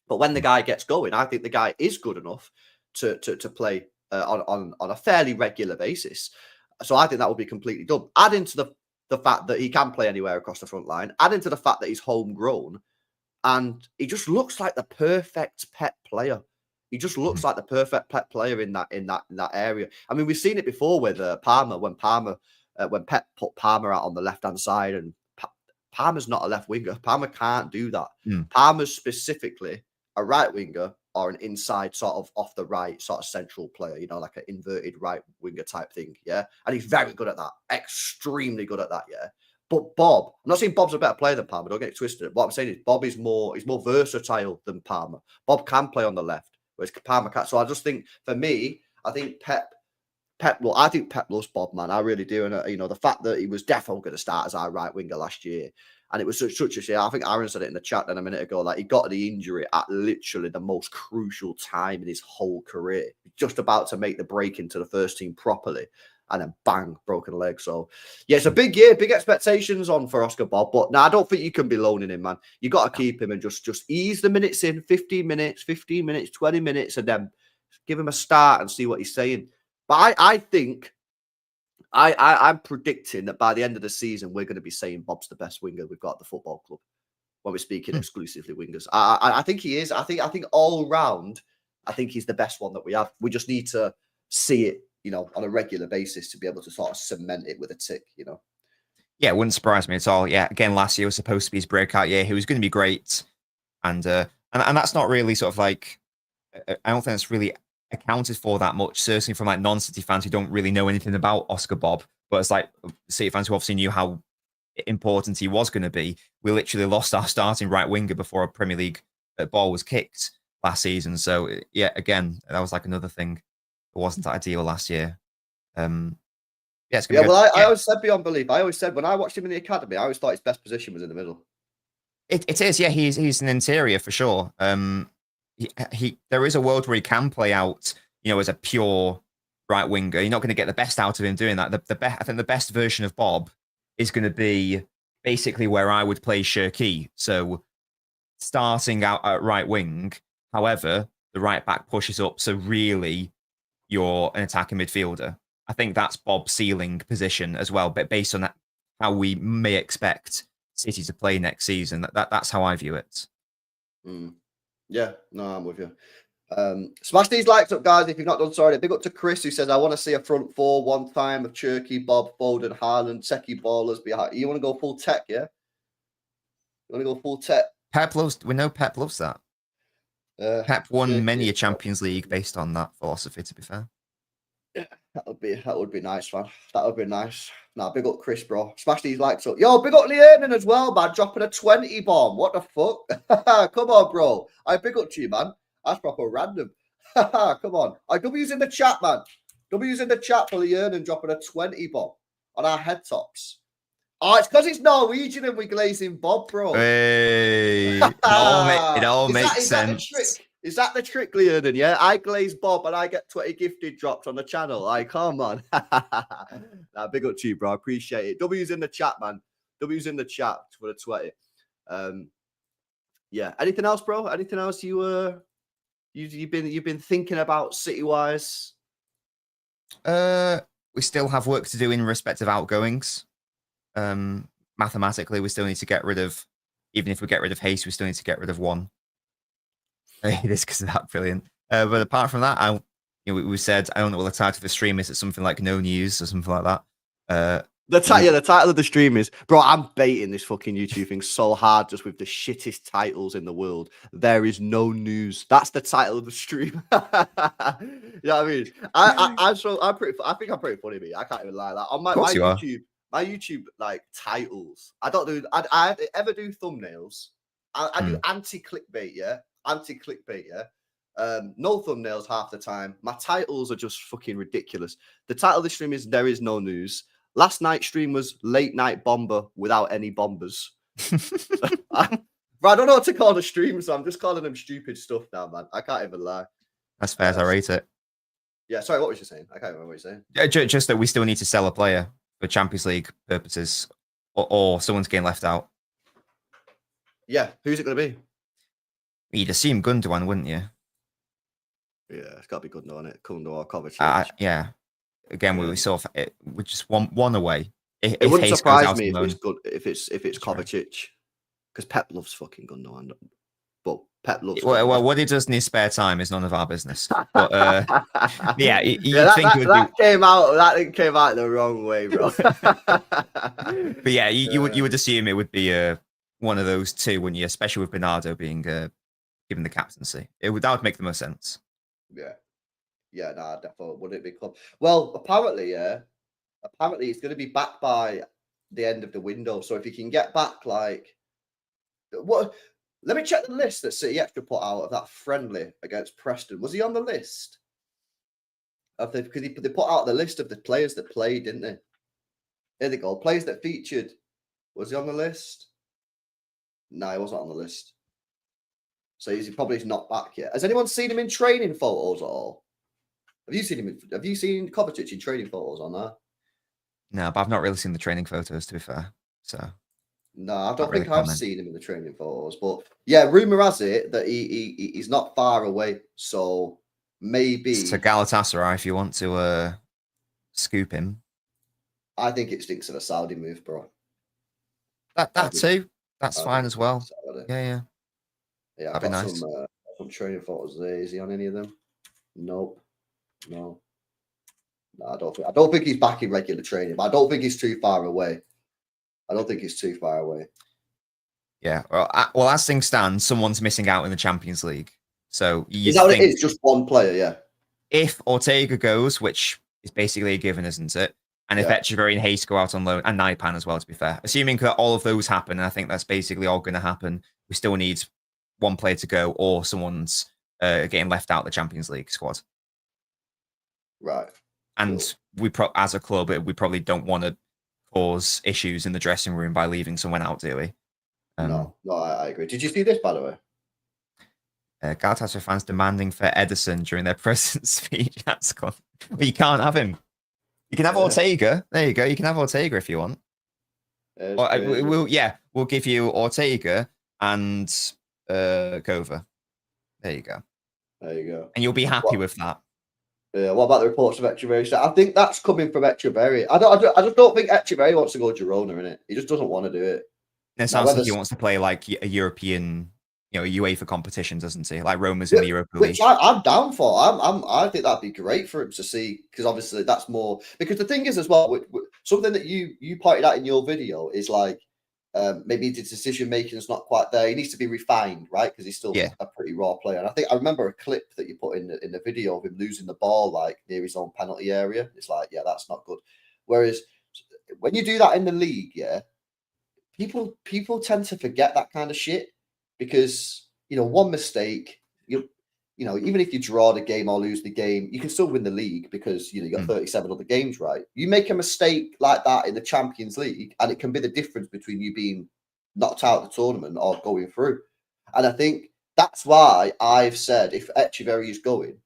Speaker 3: But when the guy gets going, I think the guy is good enough to play on a fairly regular basis. So I think that would be completely done. Add into the fact that he can play anywhere across the front line. Add into the fact that he's homegrown, and he just looks like the perfect Pep player. He just looks like the perfect Pep player in that area. I mean, we've seen it before with Palmer when Pep put Palmer out on the left hand side, and Palmer's not a left winger. Palmer can't do that. Palmer's specifically a right winger or an inside sort of off the right sort of central player, like an inverted right winger type thing. Yeah. And he's very good at that. Extremely good at that. Yeah. But Bobb, I'm not saying Bobb's a better player than Palmer. Don't get it twisted. What I'm saying is Bobb is more versatile than Palmer. Bobb can play on the left, whereas Palmer can't. So I just think, for me, I think Pep loves Bobb, man. I really do. And, the fact that he was definitely going to start as our right winger last year, and it was such a shame. I think Aaron said it in the chat then a minute ago, like he got the injury at literally the most crucial time in his whole career. Just about to make the break into the first team properly, and then bang, broken leg. So, yeah, it's a big year, big expectations on for Oscar Bobb. But no, I don't think you can be loaning him, man. You got to keep him and just ease the minutes in, 15 minutes, 20 minutes, and then give him a start and see what he's saying. But I think I'm predicting that by the end of the season, we're going to be saying Bobb's the best winger we've got at the football club when we're speaking exclusively wingers. I think he is. I think all round, I think he's the best one that we have. We just need to see it, on a regular basis to be able to sort of cement it with a tick,
Speaker 4: Yeah, it wouldn't surprise me at all. Yeah, again, last year was supposed to be his breakout year. He was going to be great. And that's not really sort of like, I don't think it's really accounted for that much, certainly from like non-City fans who don't really know anything about Oscar Bobb. But it's like City fans who obviously knew how important he was going to be. We literally lost our starting right winger before a Premier League ball was kicked last season. So yeah, again, that was like another thing. It wasn't that ideal last year. It's gonna
Speaker 3: well, I always said beyond belief. I always said when I watched him in the academy, I always thought his best position was in the middle.
Speaker 4: It is, yeah. He's an interior for sure. There is a world where he can play out, as a pure right winger. You're not going to get the best out of him doing that. I think the best version of Bobb is going to be basically where I would play Shirky. So starting out at right wing, however, the right back pushes up. So really, you're an attacking midfielder. I think that's Bobb's ceiling position as well, but based on that, how we may expect City to play next season, that's how I view it.
Speaker 3: Yeah, no, I'm with you. Smash these likes up, guys, if you've not done so already. Big up to Chris, who says, I want to see a front four one time of Cherky, Bobb, Foden, Haaland, techie ballers behind. You want to go full tech, yeah? You want to go full tech?
Speaker 4: We know Pep loves that. Pep won many a Champions League based on that philosophy, to be fair.
Speaker 3: Yeah, that would be nice, man. That would be nice. Nah, big up Chris, bro. Smash these likes up. Yo, big up Learning as well, man. Dropping a 20 bomb. What the fuck? Come on, bro. I big up to you, man. That's proper random. Come on. W's in the chat, man. W's in the chat for Learning dropping a 20 bomb on our head tops. Oh, it's because it's Norwegian and we're glazing Bobb, bro.
Speaker 4: Hey, it all makes sense.
Speaker 3: Is that the trick, Leonin? Yeah, I glaze Bobb and I get 20 gifted drops on the channel. Like, come on. Nah, big up to you, bro. I appreciate it. W's in the chat, man. W's in the chat for the 20. Yeah. Anything else, bro? Anything else you've been thinking about city-wise?
Speaker 4: We still have work to do in respect of outgoings. Mathematically, we still need to get rid of, even if we get rid of Hayes, we still need to get rid of one. It is because of that, brilliant. But apart from that, we said, I don't know what the title of the stream is. It's something like no news or something like that.
Speaker 3: The title of the stream is, bro, I'm baiting this fucking YouTube thing so hard just with the shittest titles in the world. There is no news. That's the title of the stream. You know what I mean? I think I'm pretty funny, mate. I can't even lie. Like on my YouTube like titles. I ever do thumbnails. I do anti-clickbait, yeah. No thumbnails half the time. My titles are just fucking ridiculous. The title of the stream is There Is No News. Last night's stream was Late Night Bomber without any bombers. But I don't know what to call the stream, so I'm just calling them stupid stuff now, man. I can't even lie.
Speaker 4: That's fair. I rate it.
Speaker 3: Yeah, sorry, what was you saying? I can't remember what you're saying.
Speaker 4: Just that we still need to sell a player for Champions League purposes, or someone's getting left out.
Speaker 3: Yeah, who's it going to be?
Speaker 4: You'd assume Gundogan, wouldn't you?
Speaker 3: Yeah, it's got to be Gundogan, on it. Gundogan or Kovacic.
Speaker 4: Yeah. Again, we saw we just one away.
Speaker 3: It wouldn't surprise me if it's Kovacic, because Pep loves fucking Gundogan. But Pep loves.
Speaker 4: Well, what he does in his spare time is none of our business. But yeah,
Speaker 3: that came out the wrong way, bro.
Speaker 4: But yeah, you would assume it would be one of those two, wouldn't you? Especially with Bernardo being given the captaincy, that would make the most sense.
Speaker 3: Yeah, nah, definitely wouldn't be club. Well, apparently it's going to be back by the end of the window. So if you can get back, like, what? Let me check the list that City Extra put out of that friendly against Preston. Was he on the list? Because they put out the list of the players that played, didn't they? Here they go. Players that featured. Was he on the list? No, he wasn't on the list. So he's probably not back yet. Has anyone seen him in training photos at all? Have you seen Kovacic in training photos on that?
Speaker 4: No, but I've not really seen the training photos, to be fair. So
Speaker 3: no, I don't think I've seen him in the training photos. But yeah, rumor has it that he's not far away. So maybe
Speaker 4: it's to Galatasaray if you want to scoop him.
Speaker 3: I think it stinks of a Saudi move, bro.
Speaker 4: That too. That's fine as well. Yeah.
Speaker 3: Yeah, I've got some training photos there. Is he on any of them? Nope. No, I don't think he's back in regular training, but I don't think he's too far away.
Speaker 4: Yeah. Well, as things stand, someone's missing out in the Champions League. So
Speaker 3: is that what it is? Just one player, yeah.
Speaker 4: If Ortega goes, which is basically a given, isn't it? And if Echeverry and Hayes go out on loan, and Naipan as well, to be fair, assuming that all of those happen, and I think that's basically all going to happen, we still need one player to go, or someone's getting left out of the Champions League squad.
Speaker 3: Right.
Speaker 4: And as a club, we probably don't want to cause issues in the dressing room by leaving someone out, do we?
Speaker 3: No, I agree. Did you see this, by the way?
Speaker 4: Galatasaray fans demanding for Ederson during their president's speech. That's cool. But you can't have him. You can have Ortega. There you go. You can have Ortega if you want. We'll give you Ortega and Kova. There you go. And you'll be happy with that.
Speaker 3: Yeah, what about the reports of Echeverry? I think that's coming from Echeverry. I just don't think Echeverry wants to go Girona, innit? He just doesn't want to do it.
Speaker 4: It sounds like he wants to play like a European, UEFA competition, doesn't he? Like Roma's in the Europa League.
Speaker 3: Which I'm down for. I think that'd be great for him to see, because obviously that's more. Because the thing is as well, something that you pointed out in your video is like maybe the decision making is not quite there. He needs to be refined, right? Because he's still a pretty raw player. And I remember a clip that you put in the video of him losing the ball like near his own penalty area. It's like, yeah, that's not good. Whereas when you do that in the league, people tend to forget that kind of shit, because one mistake, even if you draw the game or lose the game, you can still win the league, because you got 37 other games, right? You make a mistake like that in the Champions League, and it can be the difference between you being knocked out of the tournament or going through. And I think that's why I've said if Echeverry is going,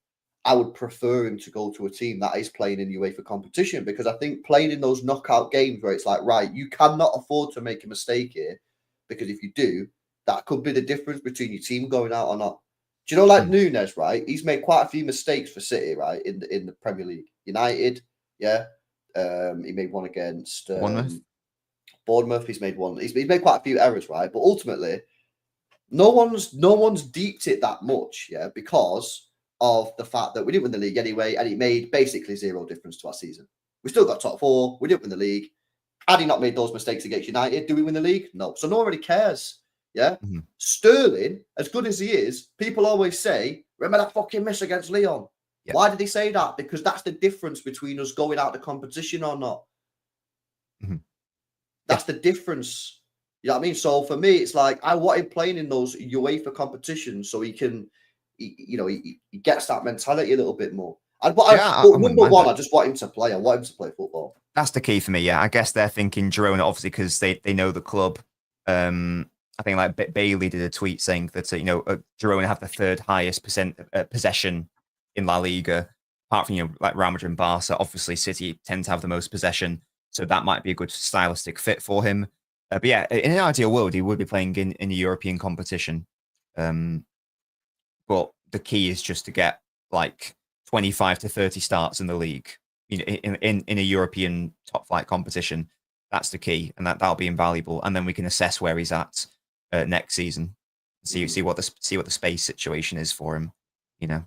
Speaker 3: I would prefer him to go to a team that is playing in UEFA competition, because I think playing in those knockout games where it's like, right, you cannot afford to make a mistake here, because if you do, that could be the difference between your team going out or not. Do you know, like Nunes, right? He's made quite a few mistakes for City, right, in the Premier League. United, yeah. He made one against Bournemouth. He's made one. He's made quite a few errors, right? But ultimately, no one's deeped it that much, yeah, because of the fact that we didn't win the league anyway, and it made basically zero difference to our season. We still got top 4. We didn't win the league. Had he not made those mistakes against United, do we win the league? No. So no one really cares. Yeah.
Speaker 4: Mm-hmm.
Speaker 3: Sterling, as good as he is, people always say, remember that fucking miss against Leon? Yeah. Why did he say that? Because that's the difference between us going out the competition or not.
Speaker 4: Mm-hmm.
Speaker 3: That's the difference. You know what I mean? So for me, it's like I want him playing in those UEFA competitions so he can, he gets that mentality a little bit more. Number one, I just want him to play. I want him to play football.
Speaker 4: That's the key for me. Yeah, I guess they're thinking Girona, obviously, because they know the club. I think like Bailey did a tweet saying that Girona have the 3rd highest possession in La Liga, apart from like Real Madrid and Barca. Obviously, City tend to have the most possession, so that might be a good stylistic fit for him. But yeah, in an ideal world, he would be playing in a European competition. But the key is just to get like 25 to 30 starts in the league, in a European top flight competition. That's the key, and that'll be invaluable. And then we can assess where he's at next season. See what the space situation is for him.
Speaker 3: Yeah,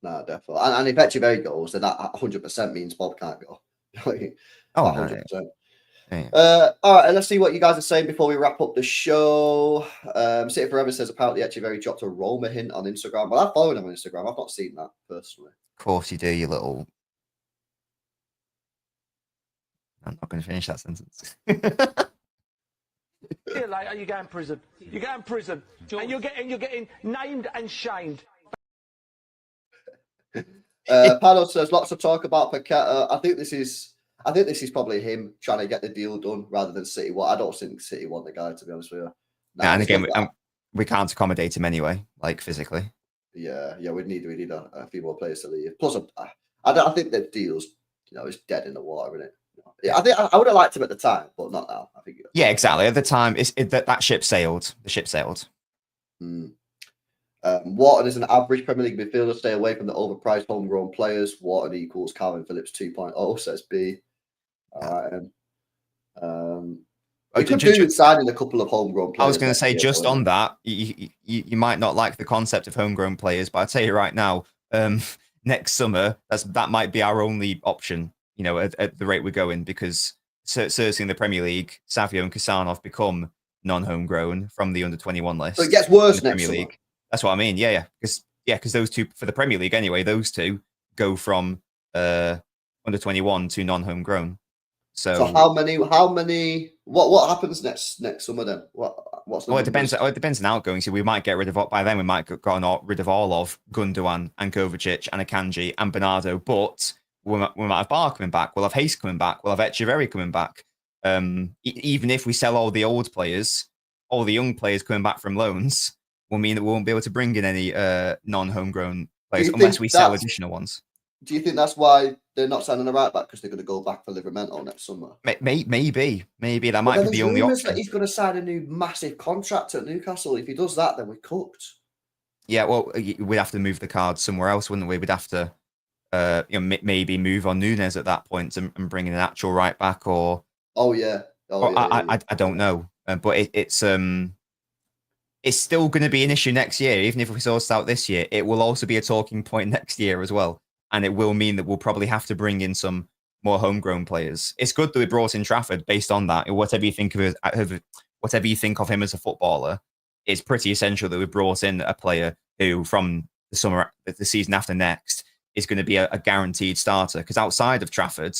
Speaker 3: no, definitely. And if Echeverri goes, then that 100% means Bobb can't go. 100%.
Speaker 4: No. Yeah.
Speaker 3: All right, and let's see what you guys are saying before we wrap up the show. City Forever says apparently Echeverri dropped a Roma hint on Instagram. Well, I follow him on Instagram. I've not seen that personally.
Speaker 4: Of course you do, you little. I'm not going to finish that sentence.
Speaker 7: Later, you go in prison. You go in prison, and you're getting named and shamed.
Speaker 3: Panos says lots of talk about Paqueta. I think this is probably him trying to get the deal done rather than City. I don't think City want the guy, to be honest with you.
Speaker 4: And again, we can't accommodate him anyway, like physically.
Speaker 3: Yeah, we need a few more players to leave. Plus, I think the deal's it's dead in the water, isn't it? Yeah, I would have liked him at the time, but not now. I think.
Speaker 4: Yeah, exactly. At the time, that ship sailed. The ship sailed.
Speaker 3: Wharton is an average Premier League midfielder. Stay away from the overpriced homegrown players. Wharton equals Calvin Phillips 2.0, says B. All right. We could do signing a couple of homegrown players.
Speaker 4: I was going to say, just on that, you might not like the concept of homegrown players, but I'll tell you right now, next summer, that might be our only option, at the rate we're going, because certainly in the Premier League, Savio and Kasanov become non-homegrown from the under-21 list.
Speaker 3: So it gets worse next
Speaker 4: Premier
Speaker 3: summer.
Speaker 4: League. That's what I mean. Yeah. Because those two, for the Premier League anyway, those two go from under-21 to non-homegrown. So
Speaker 3: how many? What happens next summer then? What's the
Speaker 4: it depends. It depends on outgoing. So we might get rid of by then. We might get rid of all of Gundogan and Kovacic and Akanji and Bernardo. But we might have Barr coming back. We'll have Hayes coming back. We'll have Echeverri coming back. Even if we sell all the old players, all the young players coming back from loans, will mean that we won't be able to bring in any non-homegrown players unless we sell additional ones.
Speaker 3: Do you think that's why they're not signing the right back, because they're going to go back for Livramento next summer?
Speaker 4: Maybe that might be the only option.
Speaker 3: He's going to sign a new massive contract at Newcastle. If he does that, then we're cooked.
Speaker 4: Yeah, well, we'd have to move the cards somewhere else, wouldn't we? We'd have to, maybe move on Nunes at that point and bring in an actual right back, or. I don't know, but it's still going to be an issue next year, even if we sort it out this year. It will also be a talking point next year as well. And it will mean that we'll probably have to bring in some more homegrown players. It's good that we brought in Trafford based on that. Whatever you think of him as a footballer, it's pretty essential that we brought in a player who, from the season after next, is going to be a guaranteed starter. Because outside of Trafford,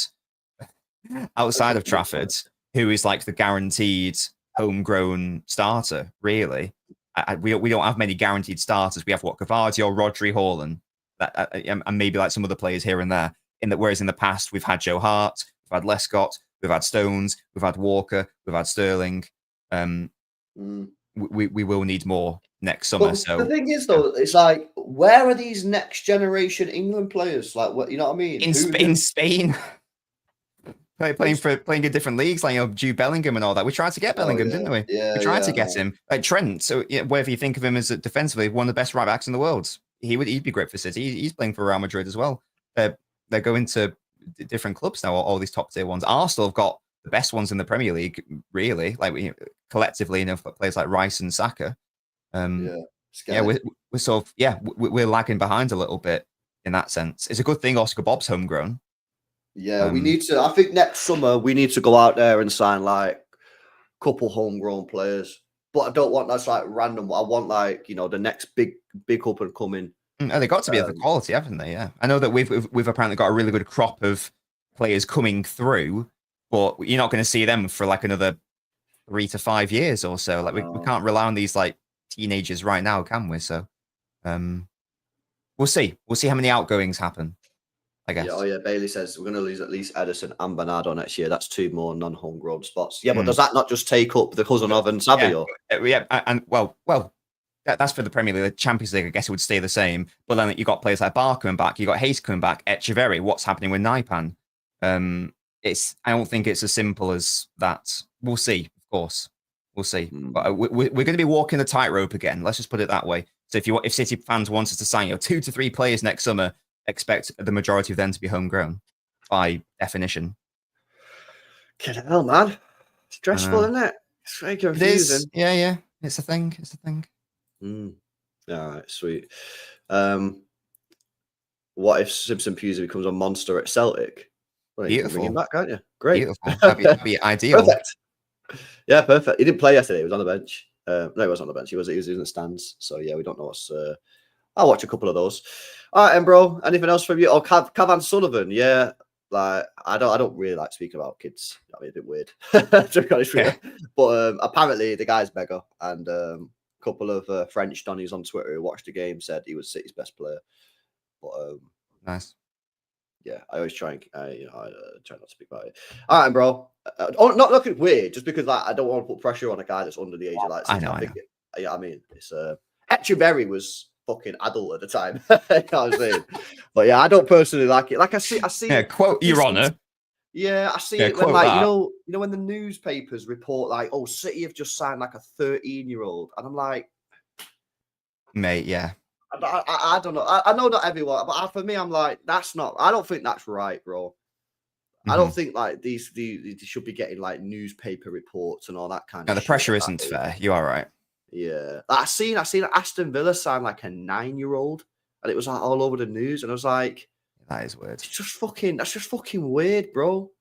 Speaker 4: who is like the guaranteed homegrown starter, really, we don't have many guaranteed starters. We have Gvardiol, Rodri, Haaland. And maybe like some other players here and there. Whereas in the past, we've had Joe Hart, we've had Lescott, we've had Stones, we've had Walker, we've had Sterling. We will need more next summer.
Speaker 3: But
Speaker 4: so
Speaker 3: the thing is, though, it's like, where are these next generation England players? Like, what, you know what I mean?
Speaker 4: In Spain, playing in different leagues, like Jude Bellingham and all that. We tried to get Bellingham, didn't we?
Speaker 3: Yeah,
Speaker 4: we tried to get him. Like Trent. So whether you think of him as defensively one of the best right backs in the world. He'd be great for City. He's playing for Real Madrid as well. They're going to different clubs now. All these top tier ones. Arsenal have got the best ones in the Premier League, really. Like collectively, players like Rice and Saka. Yeah, we're sort of we're lagging behind a little bit in that sense. It's a good thing Oscar Bobb's homegrown.
Speaker 3: Yeah, we need to. I think next summer we need to go out there and sign like a couple homegrown players. But I don't want that's like random. I want like the next big up and coming.
Speaker 4: Oh, they got to be of the quality, haven't they? Yeah, I know that we've apparently got a really good crop of players coming through, but you're not going to see them for like another 3 to 5 years or so. Like we can't rely on these like teenagers right now, can we? So, we'll see. We'll see how many outgoings happen, I guess.
Speaker 3: Yeah, Bailey says we're going to lose at least Edison and Bernardo next year. That's 2 more non-homegrown spots. Yeah, but does that not just take up the cousin of and Savio?
Speaker 4: Yeah, and that's for the Premier League. The Champions League, I guess it would stay the same. But then you got players like Barr coming back. You got Hayes coming back. Echeverri. What's happening with Naipan? I don't think it's as simple as that. We'll see. Of course, we'll see. But we're going to be walking the tightrope again. Let's just put it that way. So if City fans want us to sign 2 to 3 players next summer, expect the majority of them to be homegrown by definition.
Speaker 3: Get hell, man. Stressful, isn't it? It's very confusing.
Speaker 4: Yeah. It's a thing.
Speaker 3: All right, sweet. What if Simpson Pusey becomes a monster at Celtic? Well, you can bring him back, can't you? Great.
Speaker 4: Beautiful. That'd be ideal.
Speaker 3: Perfect. Yeah, perfect. He didn't play yesterday. He was on the bench. No, he wasn't on the bench. He was in the stands. So yeah, we don't know what's. I'll watch a couple of those. All right, and bro, anything else from you? Oh, Cavan Sullivan. Yeah, like I don't really like speaking about kids. I mean, a bit weird. To be honest with you. But apparently the guy's mega, and a couple of French Donnies on Twitter who watched the game said he was City's best player. But
Speaker 4: nice.
Speaker 3: Yeah, I always try and I try not to speak about it. All right, bro. Not looking weird, just because I don't want to put pressure on a guy that's under the age of like.
Speaker 4: I know.
Speaker 3: Yeah, I mean, it's Echeverri was fucking adult at the time. You know what I'm saying? But yeah, I don't personally like it. Like I see.
Speaker 4: Yeah, quote Your Honour.
Speaker 3: Yeah, I see it when like you know when the newspapers report like, oh, City have just signed like a 13-year-old, and I'm like,
Speaker 4: mate, yeah.
Speaker 3: I don't know. I know not everyone, but for me, I'm like, that's not. I don't think that's right, bro. I don't think like these should be getting like newspaper reports and all that kind of.
Speaker 4: No, the pressure isn't fair. You are right.
Speaker 3: Yeah, I seen Aston Villa sign like a 9-year-old, and it was like all over the news, and I was like,
Speaker 4: that is weird.
Speaker 3: That's just fucking weird, bro.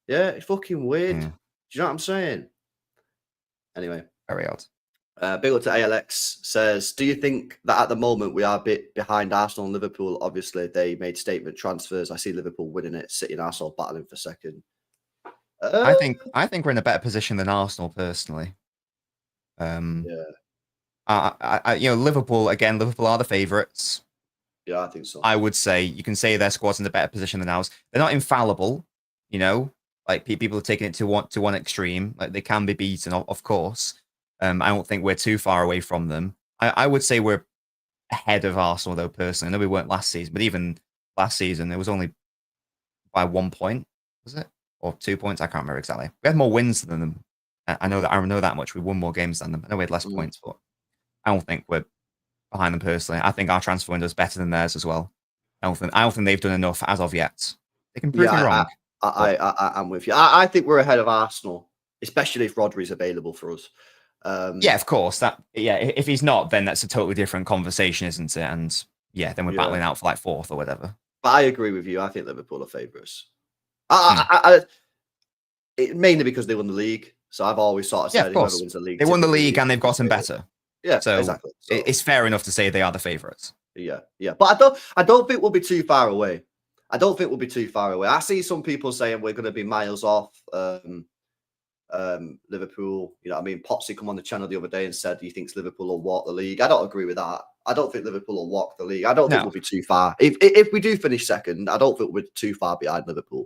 Speaker 3: Yeah, it's fucking weird.
Speaker 4: Yeah.
Speaker 3: Do you know what I'm saying? Anyway,
Speaker 4: very odd.
Speaker 3: Big up to ALX says, do you think that at the moment we are a bit behind Arsenal and Liverpool? Obviously, they made statement transfers. I see Liverpool winning it, City and Arsenal battling for second.
Speaker 4: I think we're in a better position than Arsenal, personally. Liverpool are the favourites.
Speaker 3: Yeah, I think so.
Speaker 4: I would say you can say their squad's in a better position than ours. They're not infallible, like people are taking it to one extreme. Like they can be beaten, of course. I don't think we're too far away from them. I would say we're ahead of Arsenal, though, personally. I know we weren't last season, but even last season, it was only by 1 point, was it? Or 2 points? I can't remember exactly. We had more wins than them. I know that much. We won more games than them. I know we had less points, but I don't think we're behind them personally. I think our transfer window is better than theirs as well. I don't think they've done enough as of yet. They can prove me wrong.
Speaker 3: I'm with you. I think we're ahead of Arsenal, especially if Rodri's available for us.
Speaker 4: Yeah, of course. If he's not, then that's a totally different conversation, isn't it? And yeah, then we're battling out for like 4th or whatever.
Speaker 3: But I agree with you. I think Liverpool are favourites. Mainly because they won the league. So I've always sort of said whoever wins the league.
Speaker 4: They won the league and they've gotten better.
Speaker 3: Yeah,
Speaker 4: so
Speaker 3: exactly. So
Speaker 4: it's fair enough to say they are the favourites.
Speaker 3: Yeah. But I don't think we'll be too far away. I see some people saying we're going to be miles off. Liverpool, you know what I mean? Popsy come on the channel the other day and said he thinks Liverpool will walk the league. I don't agree with that. I don't think Liverpool will walk the league. I don't think we'll be too far. If we do finish second, I don't think we're too far behind Liverpool.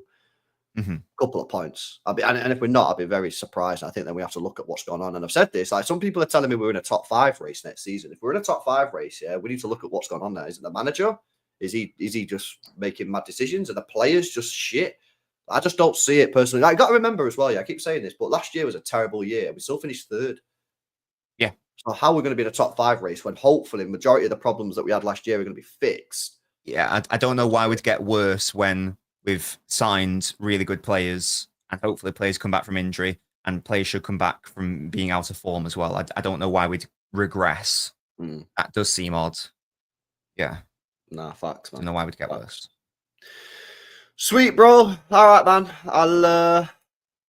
Speaker 3: Couple of points. And if we're not, I'll be very surprised. I think then we have to look at what's going on. And I've said this, like some people are telling me we're in a top 5 race next season. If we're in a top 5 race, yeah, we need to look at what's going on there. Is it the manager? Is he just making mad decisions? Are the players just shit? I just don't see it personally. I got to remember as well, I keep saying this, but last year was a terrible year. We still finished 3rd.
Speaker 4: Yeah.
Speaker 3: So how are we going to be in a top 5 race when hopefully the majority of the problems that we had last year are going to be fixed?
Speaker 4: Yeah, I don't know why we'd get worse when we've signed really good players and hopefully players come back from injury and players should come back from being out of form as well. I don't know why we'd regress That does seem odd. Yeah.
Speaker 3: Nah, facts, man.
Speaker 4: Don't know why we'd get
Speaker 3: Facts.
Speaker 4: worse.
Speaker 3: Sweet, bro. All right, man. I'll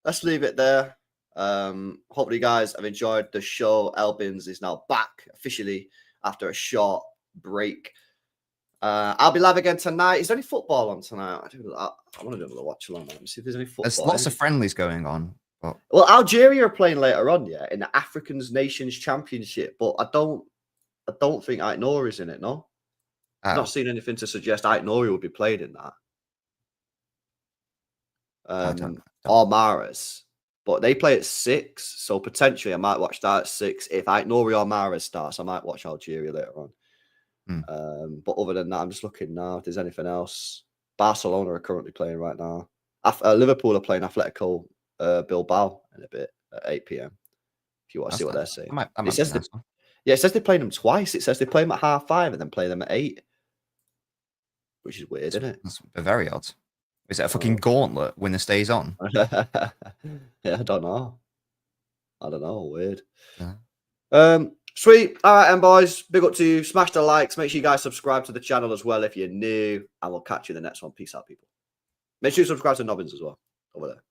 Speaker 3: let's leave it there. Hopefully, you guys have enjoyed the show. Elbins is now back officially after a short break. I'll be live again tonight. Is there any football on tonight? I want to do a little watch along. Let me see if there's any football.
Speaker 4: There's lots of friendlies going on. But...
Speaker 3: Well, Algeria are playing later on, yeah, in the Africans Nations Championship. But I don't think Aitnori is in it. No, I've not seen anything to suggest Aitnori would be played in that. Or Mahrez, but they play at 6, so potentially I might watch that at 6. If Aitnori or Mahrez starts, I might watch Algeria later on. But other than that, I'm just looking now if there's anything else. Barcelona are currently playing right now. Liverpool are playing Atletico Bilbao in a bit at 8 p.m. If you want to see what they're saying. It says they're playing them twice. It says they play them at 5:30 and then play them at 8, which is weird, isn't it?
Speaker 4: That's very odd. Is it a fucking gauntlet? Winner stays on.
Speaker 3: Yeah, I don't know. Weird. Yeah. Sweet. All right, and boys, big up to you. Smash the likes. Make sure you guys subscribe to the channel as well if you're new. And we'll catch you in the next one. Peace out, people. Make sure you subscribe to Nobbins as well over there.